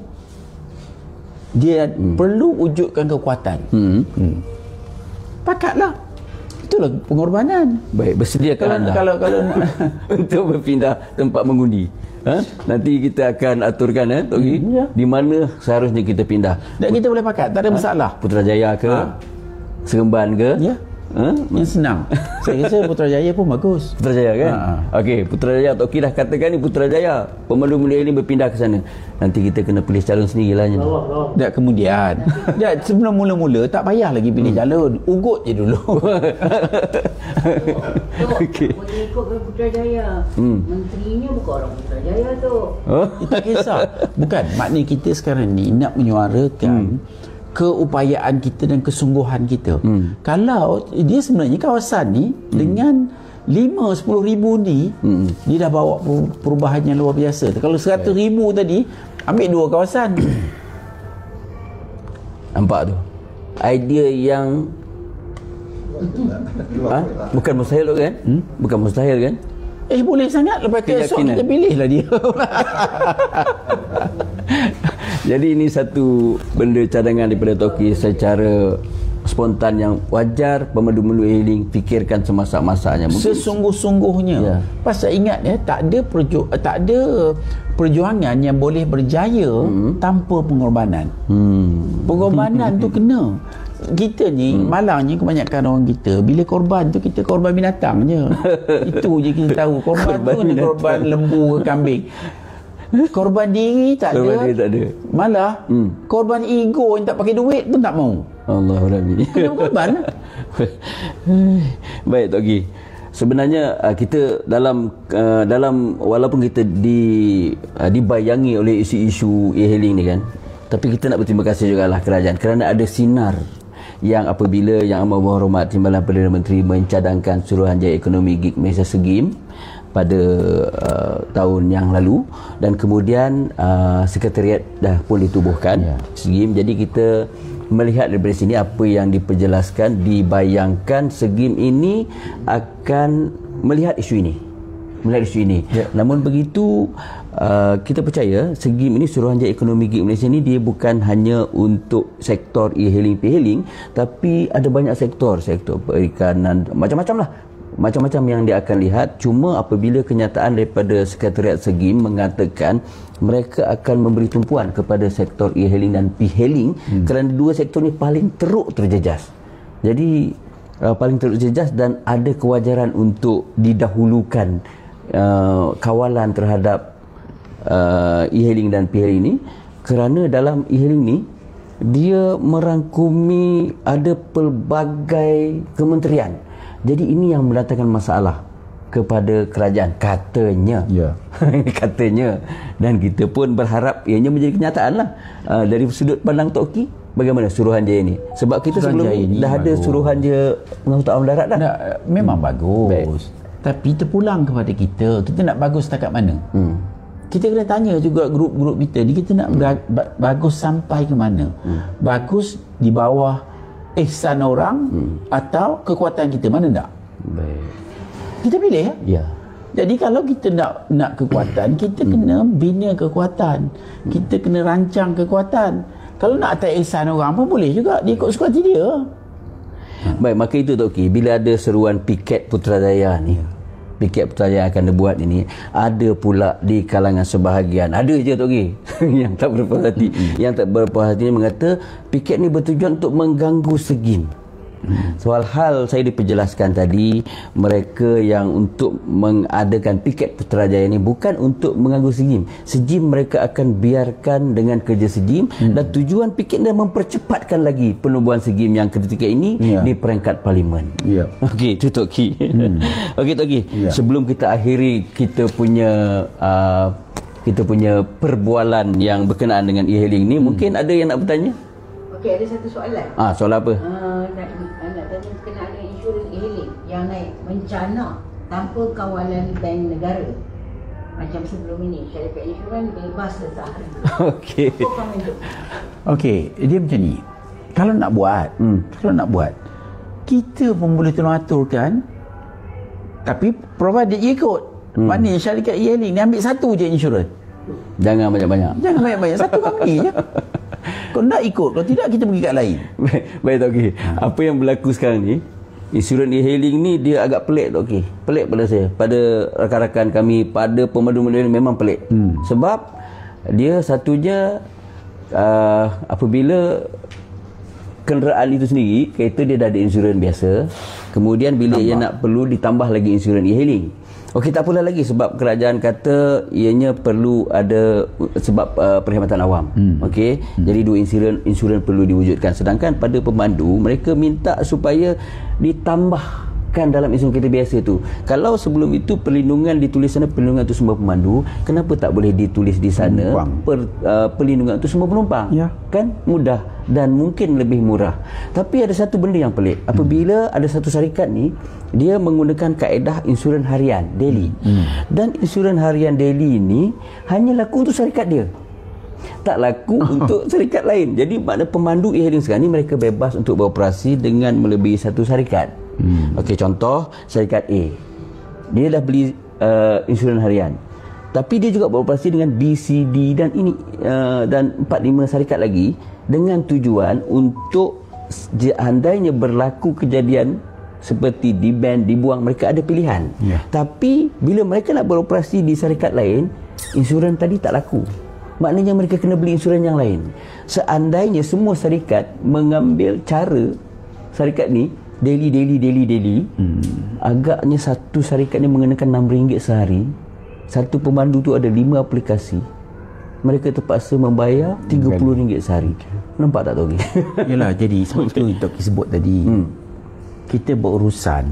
Speaker 2: Dia perlu wujudkan kekuatan. Pakatlah. Itulah pengorbanan.
Speaker 1: Baik, bersediakan
Speaker 2: kalau
Speaker 1: untuk berpindah tempat mengundi. Nanti kita akan aturkan Toki, di mana seharusnya kita pindah.
Speaker 2: Dan kita boleh pakat, tak ada masalah.
Speaker 1: Putrajaya ke, Seremban ke?
Speaker 2: Ya. Yang senang. Saya rasa Putrajaya pun bagus.
Speaker 1: Putrajaya kan? Okey, Putrajaya. Toki dah katakan ni Putrajaya. Pemandu ini berpindah ke sana. Nanti kita kena pilih calon sendirilah.
Speaker 2: Dan kemudian sebelum mula-mula tak payah lagi pilih calon. Ugut je dulu.
Speaker 3: Okey. Boleh ikut ke Putrajaya. Menterinya bukan orang Putrajaya tu.
Speaker 2: Tak kisah. Bukan, maknanya kita sekarang ni nak menyuarakan keupayaan kita dan kesungguhan kita. Kalau dia sebenarnya kawasan ni dengan 5-10 ribu ni, dia dah bawa perubahan yang luar biasa. Kalau 100 ribu tadi, ambil 2 kawasan.
Speaker 1: Nampak tu? Idea yang bukan mustahil kan? Bukan mustahil kan?
Speaker 2: Boleh sangat. Lepas tu esok kita pilihlah dia.
Speaker 1: Jadi ini satu benda cadangan daripada Toki secara spontan yang wajar pemandu-pemandu e-hailing fikirkan semasa-masanya.
Speaker 2: Sesungguh-sungguhnya. Pasal ingat tak ada perjuangan yang boleh berjaya tanpa pengorbanan. Pengorbanan tu kena. Kita ni malangnya kebanyakan orang kita bila korban tu kita korban binatang je. Itu je kita tahu. Korban tu korban lembu ke kambing. Korban diri tak ada. Malah korban ego yang tak pakai duit pun tak mau.
Speaker 1: Allah Rabbi.
Speaker 2: Kena korban lah.
Speaker 1: Baik Tok Gi. Sebenarnya kita dalam walaupun kita dibayangi oleh isu-isu e-hailing ni kan, tapi kita nak berterima kasih jugalah kerajaan kerana ada sinar yang apabila Yang Amat Berhormat Timbalan Perdana Menteri mencadangkan Suruhanjaya Ekonomi Gig Malaysia SEGIM pada tahun yang lalu, dan kemudian sekretariat dah pun ditubuhkan SEGIM. Jadi kita melihat dari sini apa yang diperjelaskan, dibayangkan SEGIM ini akan melihat isu ini. Namun begitu, kita percaya SEGIM ini, Suruhanjaya Ekonomi Gig Malaysia ini, dia bukan hanya untuk sektor e-hailing, p-hailing, tapi ada banyak sektor perikanan, macam-macam yang dia akan lihat. Cuma apabila kenyataan daripada sekretariat SEGIM mengatakan mereka akan memberi tumpuan kepada sektor e-hailing dan p-hailing kerana dua sektor ni paling teruk terjejas. Jadi paling teruk terjejas dan ada kewajaran untuk didahulukan kawalan terhadap e-hailing dan p-hailing ni, kerana dalam e-hailing ni dia merangkumi ada pelbagai kementerian. Jadi ini yang mendatangkan masalah kepada kerajaan katanya. Katanya, dan kita pun berharap ianya menjadi kenyataan lah. Dari sudut pandang Tok Ki, bagaimana Suruhanjaya ini? Sebab kita sebelum ni dah ada Suruhanjaya Pengangkutan Awam Darat dah.
Speaker 2: Memang bagus. Tapi terpulang kepada kita nak bagus setakat mana? Kita kena tanya juga grup-grup kita ni, kita nak bagus sampai ke mana? Bagus di bawah ihsan orang atau kekuatan kita, mana tak?
Speaker 1: Baik.
Speaker 2: Kita pilih
Speaker 1: ya.
Speaker 2: Jadi kalau kita nak kekuatan, kita kena bina kekuatan. Kita kena rancang kekuatan. Kalau nak atas ihsan orang pun boleh juga, dia ikut suka hati dia.
Speaker 1: Baik, maka itu Tok Ki, bila ada seruan piket Putrajaya ni, piket Putrajaya akan dibuat ini, ada pula di kalangan sebahagian, ada je Tok Ki yang tak berpuas hati, yang tak berpuas hati ni mengata piket ni bertujuan untuk mengganggu SEGIM. Soal hal saya diperjelaskan tadi, mereka yang untuk mengadakan piket Putrajaya ini bukan untuk mengganggu SEGIM. SEGIM mereka akan biarkan dengan kerja SEGIM, dan tujuan piket dia mempercepatkan lagi penubuhan SEGIM yang ketika ini di peringkat parlimen. Okey, itu Tok Ki. Okey Tok Ki, sebelum kita akhiri kita punya perbualan yang berkenaan dengan e-hailing ni, mungkin ada yang nak bertanya?
Speaker 3: Okey, ada satu soalan.
Speaker 1: Soalan apa?
Speaker 3: Nak tanya berkenaan dengan insurans e-hailing yang naik mencana tanpa kawalan bank negara. Macam sebelum ini, syarikat insurans bebas sesahari.
Speaker 1: Okey.
Speaker 2: Okey, dia macam ni. Kalau nak buat, kita pun boleh tolong aturkan, tapi provided dia ikut. Maknanya syarikat e-hailing ni ambil satu je insurans.
Speaker 1: Jangan banyak-banyak.
Speaker 2: Satu company je. Kalau nak ikut, kalau tidak kita pergi kat lain.
Speaker 1: Baik Tok Ki. Apa yang berlaku sekarang ni, insurans e-hailing ni dia agak pelik Tok Ki. Pelik pada saya, pada rakan-rakan kami, pada pemandu-pemandu memang pelik. Sebab dia satunya apabila kenderaan itu sendiri, kereta dia dah ada insurans biasa, kemudian bila ia nak perlu ditambah lagi insurans e-hailing. Okey, tak apalah lagi, sebab kerajaan kata ianya perlu ada sebab perkhidmatan awam. Okey, jadi dua insurans perlu diwujudkan. Sedangkan pada pemandu, mereka minta supaya ditambahkan dalam insurans kereta biasa tu. Kalau sebelum itu perlindungan ditulis sana, perlindungan untuk semua pemandu, kenapa tak boleh ditulis di sana perlindungan untuk semua penumpang? Kan mudah dan mungkin lebih murah. Tapi ada satu benda yang pelik, apabila ada satu syarikat ni, dia menggunakan kaedah insurans harian daily, dan insurans harian daily ini hanya laku untuk syarikat dia, tak laku untuk syarikat lain. Jadi makna pemandu e-hailing sekarang ni mereka bebas untuk beroperasi dengan melebihi satu syarikat. Okey, contoh syarikat A, dia dah beli insurans harian, tapi dia juga beroperasi dengan B, C, D dan ini dan 4-5 syarikat lagi, dengan tujuan untuk andainya berlaku kejadian seperti di-ban, dibuang, mereka ada pilihan. Tapi bila mereka nak beroperasi di syarikat lain, insurans tadi tak laku, maknanya mereka kena beli insurans yang lain. Seandainya semua syarikat mengambil cara syarikat ni daily, agaknya satu syarikat ni mengenakan RM6 sehari. Satu pemandu tu ada 5 aplikasi, mereka terpaksa membayar RM30 sehari. Nampak tak Toki?
Speaker 2: Yalah, jadi sebab tu Toki sebut tadi, kita berurusan,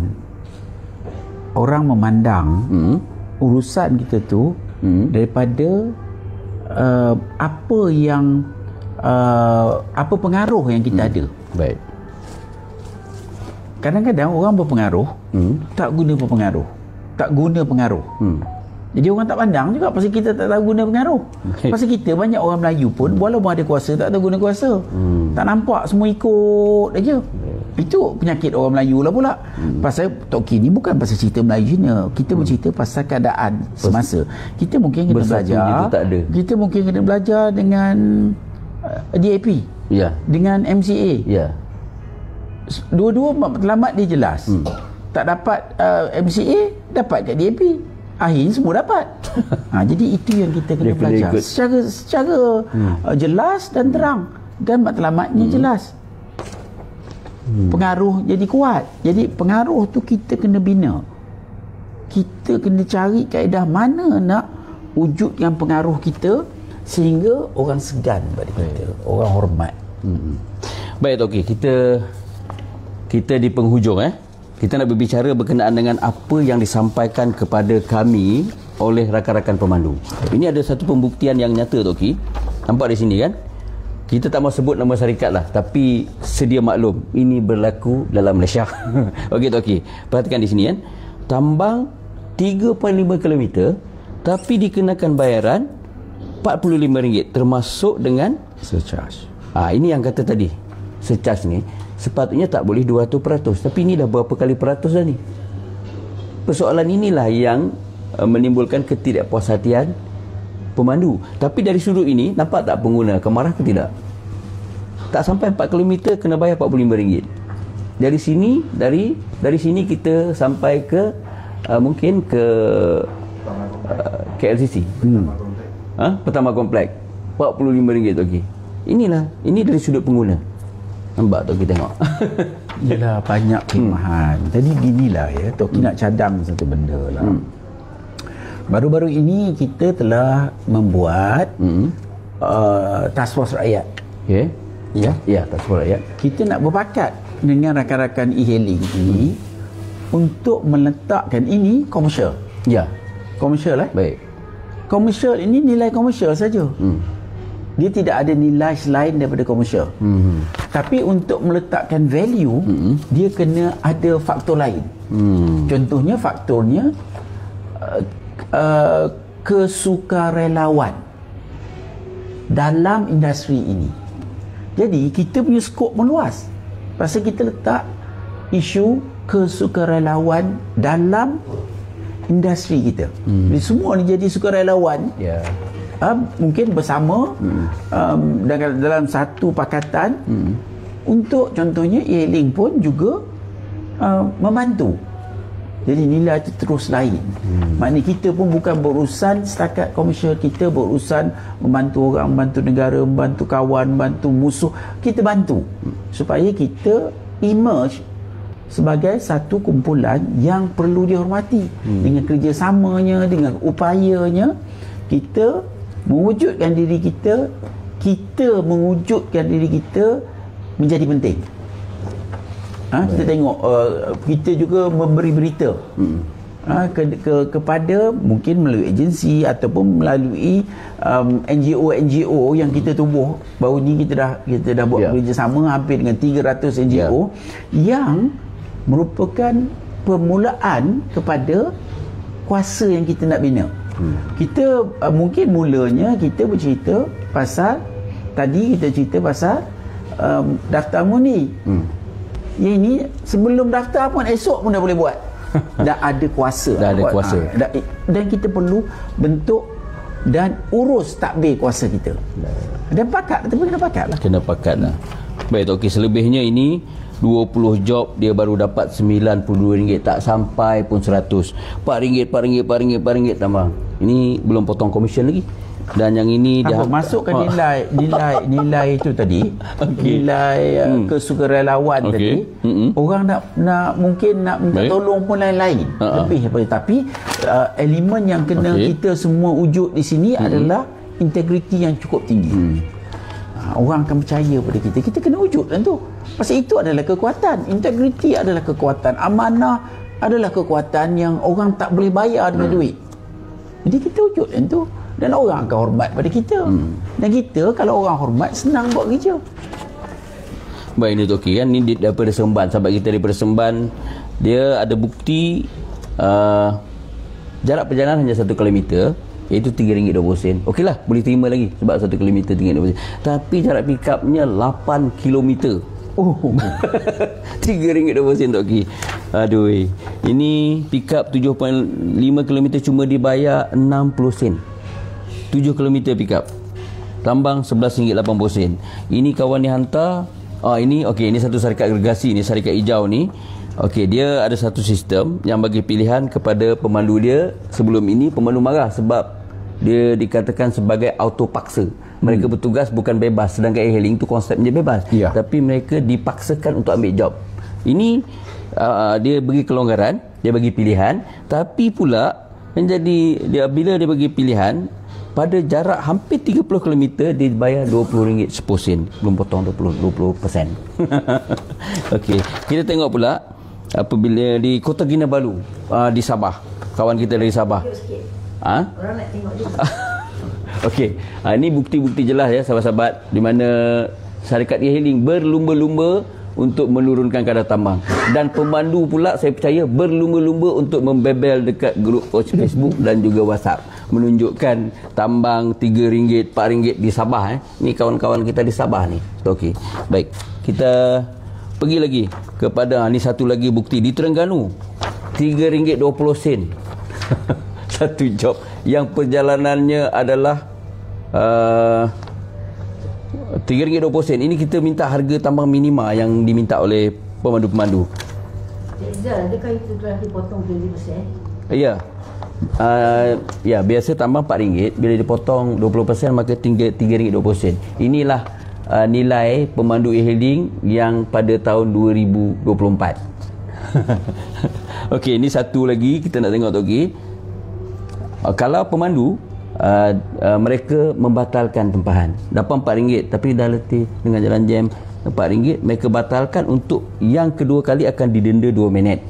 Speaker 2: orang memandang urusan kita tu daripada apa pengaruh yang kita ada.
Speaker 1: Baik.
Speaker 2: Kadang-kadang orang berpengaruh tak guna pengaruh. Jadi orang tak pandang juga pasal kita tak tahu guna pengaruh. Pasal kita banyak orang Melayu pun walaupun ada kuasa tak tahu guna kuasa. Tak nampak, semua ikut aja. Itu penyakit orang Melayu lah pula. Pasal Toki ni bukan pasal cerita Melayu Cina. Kita bercerita pasal keadaan semasa. Kita mungkin kena belajar. Kita mungkin kena belajar dengan DAP.
Speaker 1: Ya.
Speaker 2: Dengan MCA.
Speaker 1: Ya.
Speaker 2: Dua-dua matlamat dia jelas. Tak dapat MCA, dapat kat DAP. Akhirnya semua dapat. Jadi itu yang kita kena belajar secara jelas dan terang, dan matlamatnya jelas. Pengaruh jadi kuat. Jadi pengaruh tu kita kena bina. Kita kena cari kaedah mana nak wujudkan pengaruh kita sehingga orang segan pada kita, orang hormat.
Speaker 1: Baik Toki, kita di penghujung kita nak berbicara berkenaan dengan apa yang disampaikan kepada kami oleh rakan-rakan pemandu. Ini ada satu pembuktian yang nyata Toki. Nampak di sini kan? Kita tak mau sebut nama syarikat lah, tapi sedia maklum ini berlaku dalam Malaysia. Okey Toki, perhatikan di sini kan. Tambang 3.5 km tapi dikenakan bayaran RM45 termasuk dengan
Speaker 2: surcharge.
Speaker 1: Ini yang kata tadi. Surcharge ni sepatutnya tak boleh 200%, tapi ini dah berapa kali peratus dah ni. Persoalan inilah yang menimbulkan ketidakpuashatian pemandu. Tapi dari sudut ini, nampak tak pengguna akan marah ke tidak? Tak sampai 4 km kena bayar RM45. Dari sini, dari sini kita sampai ke mungkin ke KLCC. Pertama komplek RM45 Toki. Ini dari sudut pengguna. Nampak Toki tengok.
Speaker 2: Yelah, banyak kelemahan. Tadi ginilah ya, Toki nak cadang satu benda lah. Baru-baru ini kita telah membuat task force rakyat.
Speaker 1: Okay. Ya, task force rakyat.
Speaker 2: Kita nak berpakat dengan rakan-rakan e-hailing ini untuk meletakkan ini komersial.
Speaker 1: Ya.
Speaker 2: Komersial
Speaker 1: Baik.
Speaker 2: Komersial ini nilai komersial saja. Dia tidak ada nilai selain daripada komersial. Tapi untuk meletakkan value, dia kena ada faktor lain. Contohnya faktornya kesukarelawan dalam industri ini. Jadi kita punya skop meluas. Pasal kita letak isu kesukarelawan dalam industri kita. Jadi semua ni jadi sukarelawan. Mungkin bersama dalam satu pakatan untuk contohnya e-hailing pun juga membantu. Jadi nilai itu terus lain. Maknanya kita pun bukan berurusan setakat komersial, kita berurusan membantu orang, membantu negara, membantu kawan, membantu musuh. Kita bantu supaya kita emerge sebagai satu kumpulan yang perlu dihormati. Dengan kerjasamanya, dengan upayanya, kita mewujudkan diri kita, mewujudkan diri kita menjadi penting. Kita tengok kita juga memberi berita kepada mungkin melalui agensi ataupun melalui NGO yang kita tubuh. Baru ni kita dah buat kerjasama hampir dengan 300 NGO yang merupakan permulaan kepada kuasa yang kita nak bina. Kita mungkin mulanya kita bercerita pasal, tadi kita cerita pasal daftar mengundi. Yang ini sebelum daftar pun, esok pun dah boleh buat. Dah ada kuasa.
Speaker 1: Dah ada kuasa.
Speaker 2: Dan kita perlu bentuk dan urus takbir kuasa kita. Dan pakat, tapi kena pakat lah.
Speaker 1: Kena pakat lah. Baik Toki, selebihnya ini 20 job dia baru dapat RM92, tak sampai pun RM100. RM4 tambah. Ini belum potong komisen lagi. Dan yang ini
Speaker 2: dia masukkan nilai itu tadi. Nilai kesukarelawan tadi. Orang nak mungkin nak minta tolong pun lain-lain. Lebih daripada, tapi elemen yang kena kita semua wujud di sini adalah integriti yang cukup tinggi. Orang akan percaya pada kita. Kita kena wujudkan tu. Pasal itu adalah kekuatan. Integriti adalah kekuatan. Amanah adalah kekuatan yang orang tak boleh bayar dengan duit. Jadi kita wujudkan tu. Dan orang akan hormat pada kita. Dan kita kalau orang hormat, senang buat kerja.
Speaker 1: Baik, ini Tok Ki kan. Ini daripada Seremban. Sahabat kita daripada Seremban, dia ada bukti jarak perjalanan hanya 1 kilometer, iaitu RM3.20. Okeylah, boleh terima lagi sebab 1 kilometer RM3.20. Tapi jarak pick upnya 8 kilometer. RM3.20 Tok Ki. Aduh. Ini pick up 7.5 km cuma dibayar 60 sen. 7 km pick up. Tambang RM11.80. Ini kawan ni hantar. Ini okey, ini satu syarikat agregasi ni, syarikat hijau ni. Okey, dia ada satu sistem yang bagi pilihan kepada pemandu dia. Sebelum ini pemandu marah sebab dia dikatakan sebagai auto paksa. Mereka bertugas bukan bebas, sedangkan e-hailing tu konsepnya bebas. Tapi mereka dipaksakan untuk ambil job. Ini dia bagi kelonggaran, dia bagi pilihan, tapi pula menjadi bila dia bagi pilihan pada jarak hampir 30 km dia bayar RM20.10, belum potong 20%. Okey, kita tengok pula apabila di Kota Kinabalu, di Sabah, kawan kita dari Sabah.
Speaker 3: Orang nak tengok juga.
Speaker 1: Okey, ini bukti-bukti jelas ya sahabat-sahabat, di mana syarikat e-hailing berlumba-lumba untuk menurunkan kadar tambang, dan pemandu pula saya percaya berlumba-lumba untuk membebel dekat grup Facebook dan juga WhatsApp, menunjukkan tambang RM3, RM4 di Sabah. Ni kawan-kawan kita di Sabah ni. Okey, baik, kita pergi lagi kepada ni satu lagi bukti di Terengganu, RM3.20 satu job yang perjalanannya adalah RM3.20. Ini kita minta harga tambang minima yang diminta oleh pemandu-pemandu.
Speaker 3: Zal, adakah itu telah dipotong 20%?
Speaker 1: Ya. Ya, biasa tambang RM4, bila dipotong 20% maka RM3.20. Inilah nilai pemandu e-hailing yang pada tahun 2024. Okey, ini satu lagi kita nak tengok Tok Ki. Kalau pemandu mereka membatalkan tempahan, dapat RM4 tapi dah letih dengan jalan jam, RM4 mereka batalkan, untuk yang kedua kali akan didenda 2 minit.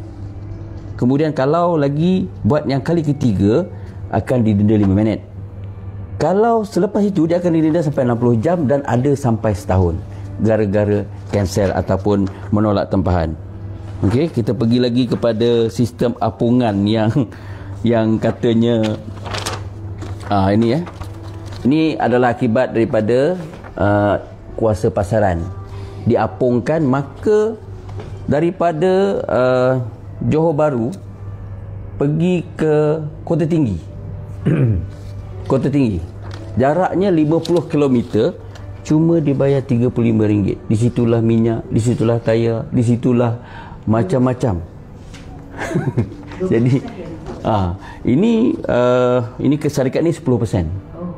Speaker 1: Kemudian kalau lagi buat yang kali ketiga akan didenda 5 minit. Kalau selepas itu dia akan didenda sampai 60 jam dan ada sampai setahun gara-gara cancel ataupun menolak tempahan. Okey, kita pergi lagi kepada sistem apungan yang katanya ini adalah akibat daripada kuasa pasaran diapungkan, maka daripada Johor Bahru pergi ke Kota Tinggi. Kota Tinggi jaraknya 50 km, cuma dibayar RM35. Di situlah minyak, di situlah tayar, di situlah macam-macam. Jadi ini syarikat ni 10%,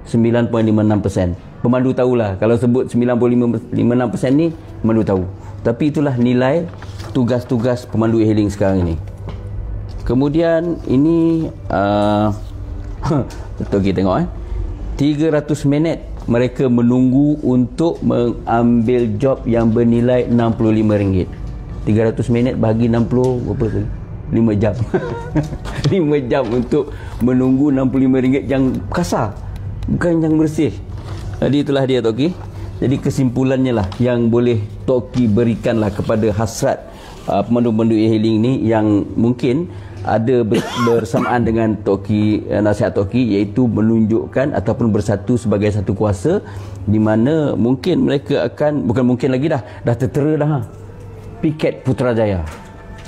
Speaker 1: 9.56%. Pemandu tahulah, kalau sebut 9.56% ni pemandu tahu. Tapi itulah nilai tugas-tugas pemandu e-hailing sekarang ini. Kemudian ini betul kita tengok 300 minit mereka menunggu untuk mengambil job yang bernilai RM65. 300 minit bahagi 60 berapa tu? 5 jam. 5 jam untuk menunggu RM65 yang kasar, bukan yang bersih. Jadi itulah dia Tok Ki. Jadi kesimpulannya lah yang boleh Tok Ki berikanlah kepada hasrat pemandu-pemandu e-hailing ni yang mungkin ada bersamaan dengan Tok Ki, nasihat Tok Ki, iaitu menunjukkan ataupun bersatu sebagai satu kuasa, di mana mungkin mereka akan, bukan mungkin lagi dah tertera dah piket Putrajaya.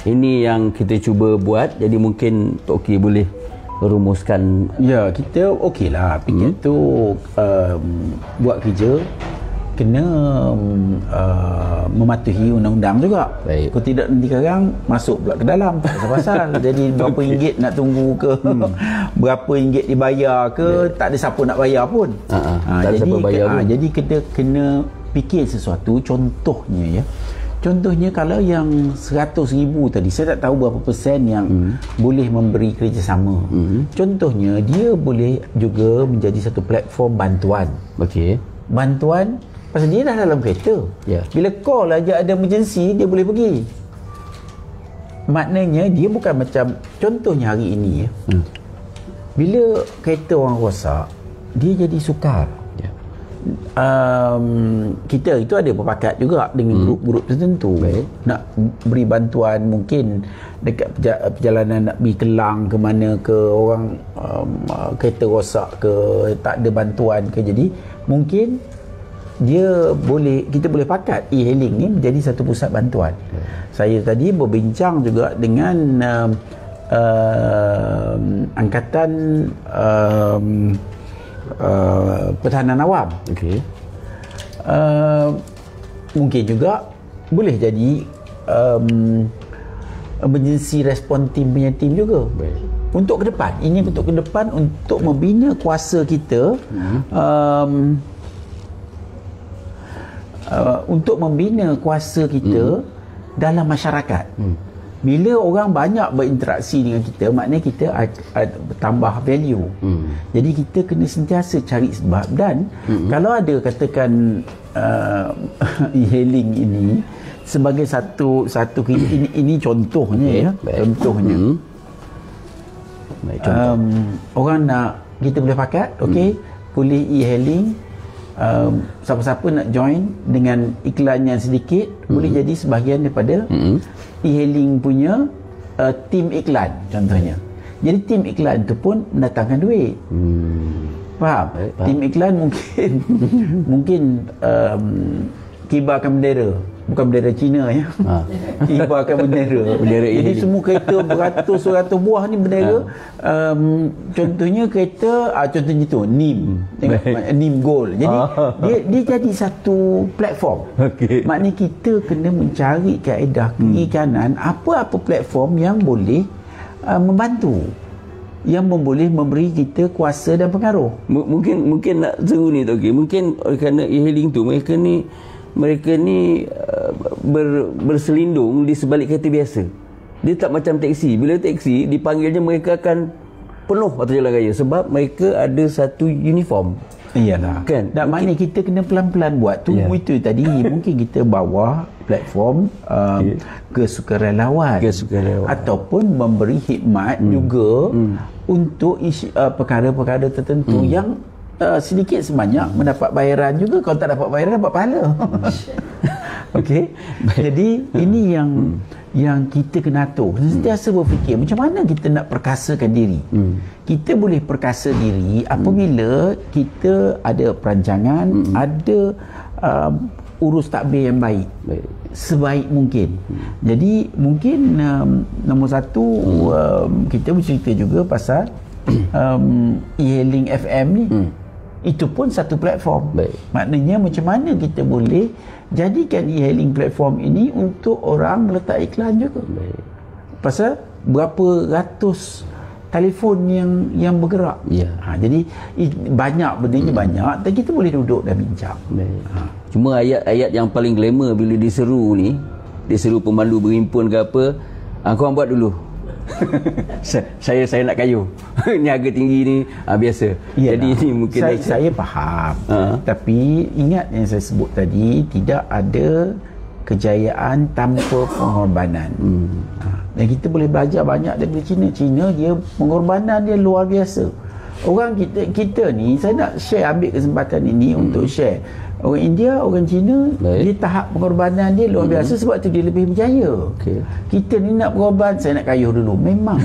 Speaker 1: Ini yang kita cuba buat. Jadi mungkin Tok Ki boleh rumuskan.
Speaker 2: Ya, kita okeylah piket tu buat kerja kena mematuhi undang-undang juga.
Speaker 1: Baik.
Speaker 2: Kalau tidak nanti sekarang masuk pula ke dalam pasal-pasal. Jadi berapa ringgit nak tunggu ke, berapa ringgit dibayar ke, tak ada siapa nak bayar pun.
Speaker 1: Tak ada siapa bayar pun.
Speaker 2: Jadi kita kena fikir sesuatu. Contohnya ya, Contohnya kalau yang 100,000 tadi, saya tak tahu berapa persen yang boleh memberi kerjasama. Contohnya dia boleh juga menjadi satu platform bantuan.
Speaker 1: Okey.
Speaker 2: Bantuan pasal dia dah dalam kereta. Bila call aja ada emergency, dia boleh pergi. Maknanya dia bukan macam contohnya hari ini bila kereta orang rosak, dia jadi sukar. Kita itu ada berpakat juga dengan grup-grup tertentu. Nak beri bantuan, mungkin dekat perjalanan nak pergi Kelang ke mana ke, orang kereta rosak ke, tak ada bantuan ke, jadi mungkin kita boleh pakat e-hailing ni menjadi satu pusat bantuan. Saya tadi berbincang juga dengan angkatan pertahanan awam. Mungkin juga boleh jadi emergency response team punya team juga. Untuk ke depan, ini untuk ke depan, untuk membina kuasa kita, untuk membina kuasa kita dalam masyarakat. Bila orang banyak berinteraksi dengan kita, maknanya kita tambah value. Jadi kita kena sentiasa cari sebab. Dan kalau ada katakan e-hailing ini sebagai satu ini contohnya, contohnya orang nak, kita boleh pakat, boleh e-hailing, siapa-siapa nak join dengan iklan yang sedikit, boleh jadi sebahagian daripada e-hailing punya tim iklan contohnya. Jadi tim iklan tu pun mendatangkan duit. Faham? Tim iklan mungkin kibarkan bendera, bukan bendera Cina ya. Kibarkan bendera. Jadi semua kereta beratus-ratus buah ni bendera. Contohnya kereta, contohnya tu NIM. Tengok NIM Gold. Jadi dia jadi satu platform. Maknanya kita kena mencari kaedah kiri kanan apa-apa platform yang boleh membantu, yang boleh memberi kita kuasa dan pengaruh.
Speaker 1: Mungkin nak seru ni tu, mungkin kerana e-hailing tu mereka ni berselindung di sebalik kereta biasa. Dia tak macam taksi. Bila taksi dipanggilnya, mereka akan penuh atas jalan raya sebab mereka ada satu uniform.
Speaker 2: Iyalah. Kan? Dan maknanya kita kena pelan-pelan buat tu. Itu tadi mungkin kita bawa platform kesukarelawan ataupun memberi khidmat juga untuk perkara-perkara tertentu yang sedikit sebanyak mendapat bayaran juga. Kalau tak dapat bayaran, dapat pahala. Jadi ini yang kita kena atur. Sentiasa berfikir macam mana kita nak perkasakan diri. Kita boleh perkasa diri apabila kita ada perancangan, ada urus takbir yang baik, sebaik mungkin. Jadi mungkin nombor satu, kita bercerita juga pasal e-hailing FM ni. Itu pun satu platform. Maknanya macam mana kita boleh jadikan e-hailing platform ini untuk orang meletak iklan juga. Pasal berapa ratus telefon yang bergerak. Jadi banyak benda banyak, dan kita boleh duduk dan bincang.
Speaker 1: Cuma ayat-ayat yang paling glamour bila diseru pemandu berhimpun ke apa, korang buat dulu. saya nak kayu. Niaga tinggi ni biasa. Jadi ini mungkin
Speaker 2: saya faham. Tapi ingat yang saya sebut tadi, tidak ada kejayaan tanpa pengorbanan. Dan kita boleh belajar banyak daripada Cina. Dia pengorbanan dia luar biasa. Orang kita ni, saya nak ambil kesempatan ini untuk share. Orang India, orang Cina, dia tahap pengorbanan dia luar biasa, sebab tu dia lebih berjaya. Kita ni nak berkorban, saya nak kayuh dulu. Memang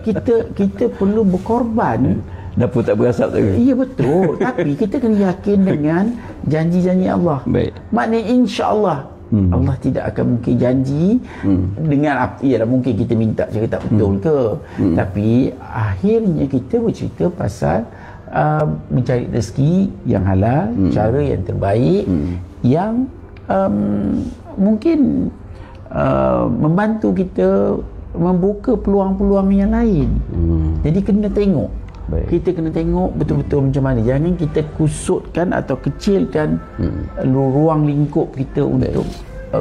Speaker 2: kita perlu berkorban.
Speaker 1: Dapur tak berasap tu.
Speaker 2: Ya, betul. Tapi kita kena yakin dengan janji-janji Allah. Maknanya insya-Allah Allah tidak akan mungkin janji dengan apa. Ialah mungkin kita minta cakap tak betul ke. Tapi akhirnya kita bercerita pasal mencari rezeki yang halal, cara yang terbaik, yang mungkin membantu kita membuka peluang-peluang yang lain. Jadi kena tengok. Kita kena tengok betul-betul macam mana. Jangan kita kusutkan atau kecilkan ruang lingkup kita untuk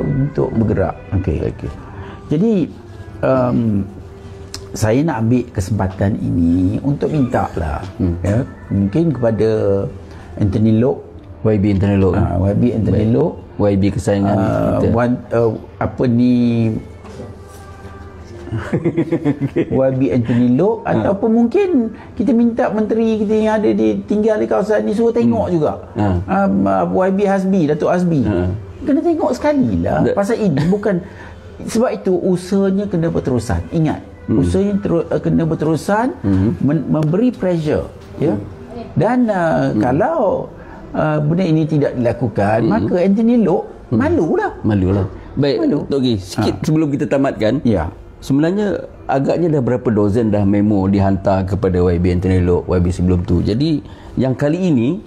Speaker 2: untuk bergerak. Okey. Jadi saya nak ambil kesempatan ini untuk minta lah ya, mungkin kepada Anthony Loke,
Speaker 1: YB Anthony Loke,
Speaker 2: YB Anthony Loke,
Speaker 1: YB kesayangan kita.
Speaker 2: Apa ni YB Anthony Loke, ataupun mungkin kita minta menteri kita yang ada tinggal di kawasan ni suruh tengok juga. YB Hasbi, Datuk Hasbi, kena tengok sekali lah pasal ini. Bukan sebab itu usahanya kena berterusan. Ingat, usahanya kena berterusan, memberi pressure ya. Dan kalau benda ini tidak dilakukan, maka Anthony Loke malulah.
Speaker 1: Baik, Tok Gi, sikit sebelum kita tamatkan.
Speaker 2: Ya.
Speaker 1: Sebenarnya agaknya dah berapa dozen dah memo dihantar kepada YB Anthony Loke, YB sebelum tu. Jadi yang kali ini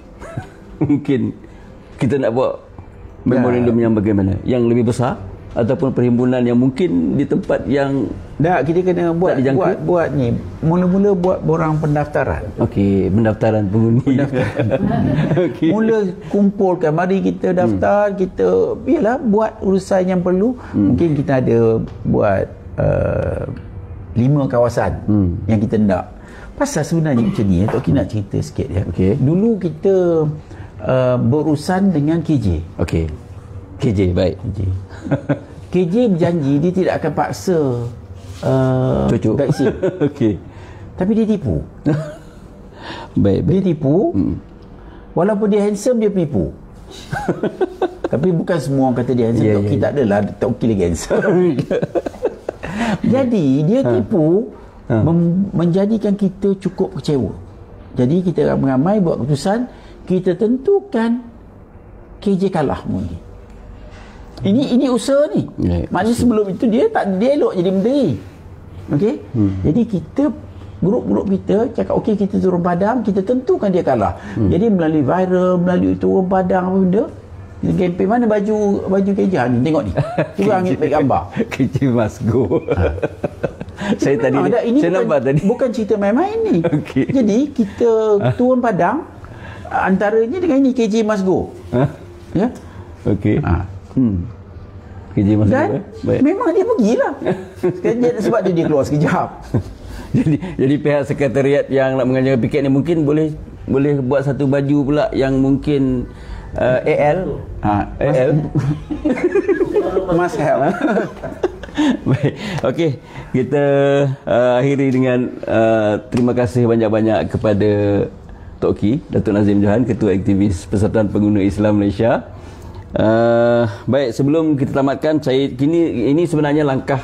Speaker 1: mungkin kita nak buat memorandum yang bagaimana? Yang lebih besar ataupun perhimpunan yang mungkin di tempat yang
Speaker 2: kita kena buat ni. Mula-mula buat borang pendaftaran.
Speaker 1: Okey, pendaftaran pengundi.
Speaker 2: Okay. Mula kumpulkan, mari kita daftar, kita biarlah buat urusan yang perlu. Mungkin kita ada buat 5 kawasan yang kita nak. Pasal sebenarnya macam ni, Tok Ki nak cerita sikit ya. Dulu kita berurusan dengan KJ.
Speaker 1: KJ, baik.
Speaker 2: KJ berjanji dia tidak akan paksa vaksin. Tapi dia tipu.
Speaker 1: Baik.
Speaker 2: Dia tipu. Walaupun dia handsome, dia penipu. Tapi bukan semua orang kata dia handsome. Tok Ki tak adalah Tok Ki lagi handsome. Jadi dia tipu, menjadikan kita cukup kecewa. Jadi kita ramai-ramai buat keputusan, kita tentukan KJ kalah mungkin. Ini usaha ni. Maknanya sebelum itu dia elok jadi menteri. Jadi kita, grup-grup kita cakap kita turun padang, kita tentukan dia kalah. Jadi melalui viral, melalui turun padang apa benda, kita kempen mana baju KJ ni, tengok ni. Cuba ambil gambar.
Speaker 1: KJ must go. Saya tadi
Speaker 2: ini bukan cerita main-main ni. Jadi kita turun padang, antaranya dengan ini KJ must go. Ya.
Speaker 1: KJ must go.
Speaker 2: Memang dia pergilah. Sebab dia keluar sekejap.
Speaker 1: Jadi pihak sekretariat yang nak mengajar piket ni mungkin boleh buat satu baju pula yang mungkin AL.
Speaker 2: Must have.
Speaker 1: Baik. Okey, kita akhiri dengan terima kasih banyak-banyak kepada Tok Ki, Datuk Nazim Johan, Ketua Aktivis Persatuan Pengguna Islam Malaysia. Baik, sebelum kita tamatkan, ini sebenarnya langkah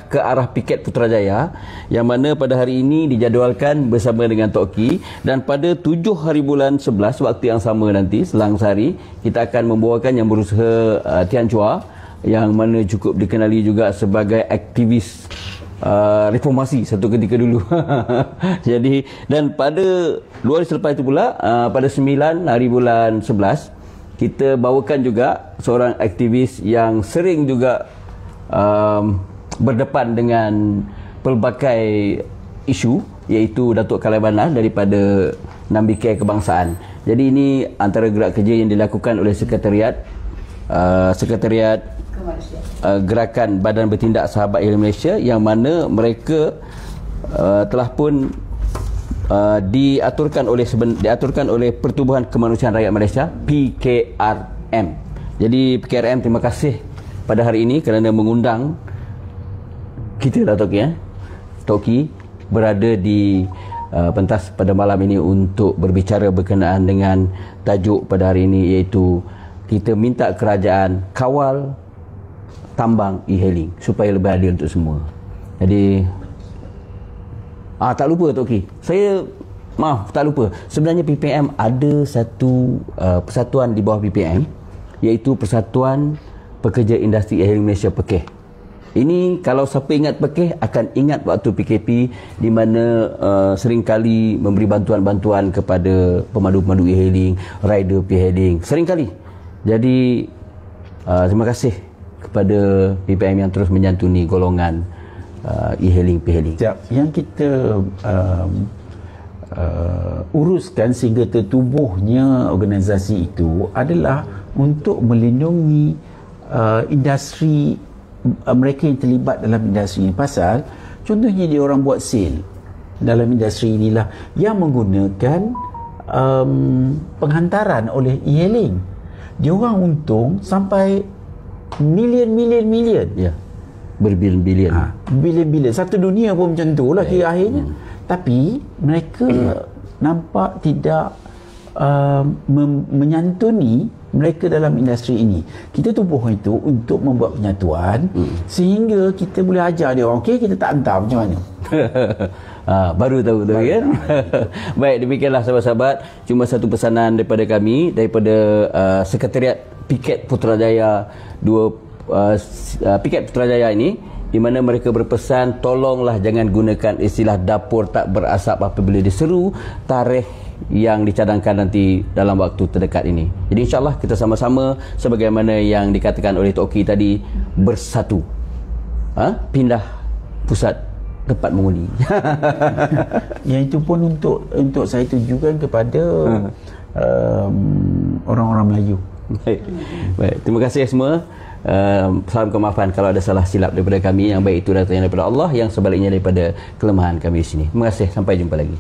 Speaker 1: ke arah piket Putrajaya yang mana pada hari ini dijadualkan bersama dengan Tok Ki, dan pada 7 hari bulan 11 waktu yang sama nanti, selang sehari, kita akan membawakan yang berusaha Tian Chua, yang mana cukup dikenali juga sebagai aktivis reformasi satu ketika dulu. Jadi, dan pada 2 hari selepas itu pula, pada 9 hari bulan 11, kita bawakan juga seorang aktivis yang sering juga berdepan dengan pelbagai isu, iaitu Datuk Kalaibanah daripada Nambikai Kebangsaan. Jadi ini antara gerak kerja yang dilakukan oleh Sekretariat Gerakan Badan Bertindak Sahabat Ihlim Malaysia, yang mana mereka telah pun diaturkan oleh Pertubuhan Kemanusiaan Rakyat Malaysia, PKRM. Jadi PKRM terima kasih pada hari ini kerana mengundang kita lah Tok Ki berada di pentas pada malam ini untuk berbicara berkenaan dengan tajuk pada hari ini, iaitu kita minta kerajaan kawal tambang e-hailing supaya lebih adil untuk semua. Jadi tak lupa Tok Ki, tak lupa, sebenarnya PPM ada satu persatuan di bawah PPM, iaitu Persatuan Pekerja Industri E-hailing Malaysia, PEKEH. Ini kalau siapa ingat PEKEH akan ingat waktu PKP, di mana seringkali memberi bantuan-bantuan kepada pemandu-pemandu e-hailing, rider e-hailing, seringkali. Jadi terima kasih kepada PPM yang terus menyantuni golongan e-hailing, p-hailing.
Speaker 2: Yang kita uruskan sehingga tertubuhnya organisasi itu adalah untuk melindungi industri mereka yang terlibat dalam industri ini. Pasal contohnya dia orang buat sale dalam industri inilah yang menggunakan penghantaran oleh e-hailing. Dia orang untung sampai million.
Speaker 1: Ya. Berbilion-bilion.
Speaker 2: Bilion-bilion. Satu dunia pun macam tu lah kira akhirnya. Tapi mereka nampak tidak menyantuni mereka dalam industri ini. Kita tubuh itu untuk membuat penyatuan sehingga kita boleh ajar dia orang, okey, kita tak hantar macam mana.
Speaker 1: Baru tahu tu kan. Baik, demikianlah sahabat-sahabat, cuma satu pesanan daripada kami, daripada Sekretariat Piket Putrajaya Piket Putrajaya ini, di mana mereka berpesan tolonglah jangan gunakan istilah dapur tak berasap apabila diseru tarikh yang dicadangkan nanti dalam waktu terdekat ini. Jadi insyaAllah kita sama-sama sebagaimana yang dikatakan oleh Tok Ki tadi, bersatu, pindah pusat tempat mengundi.
Speaker 2: Yang itu pun untuk saya tujukan kepada orang-orang Melayu.
Speaker 1: Baik, terima kasih semua. Salam kemaafan kalau ada salah silap daripada kami. Yang baik itu datangnya daripada Allah, yang sebaliknya daripada kelemahan kami di sini. Terima kasih, sampai jumpa lagi.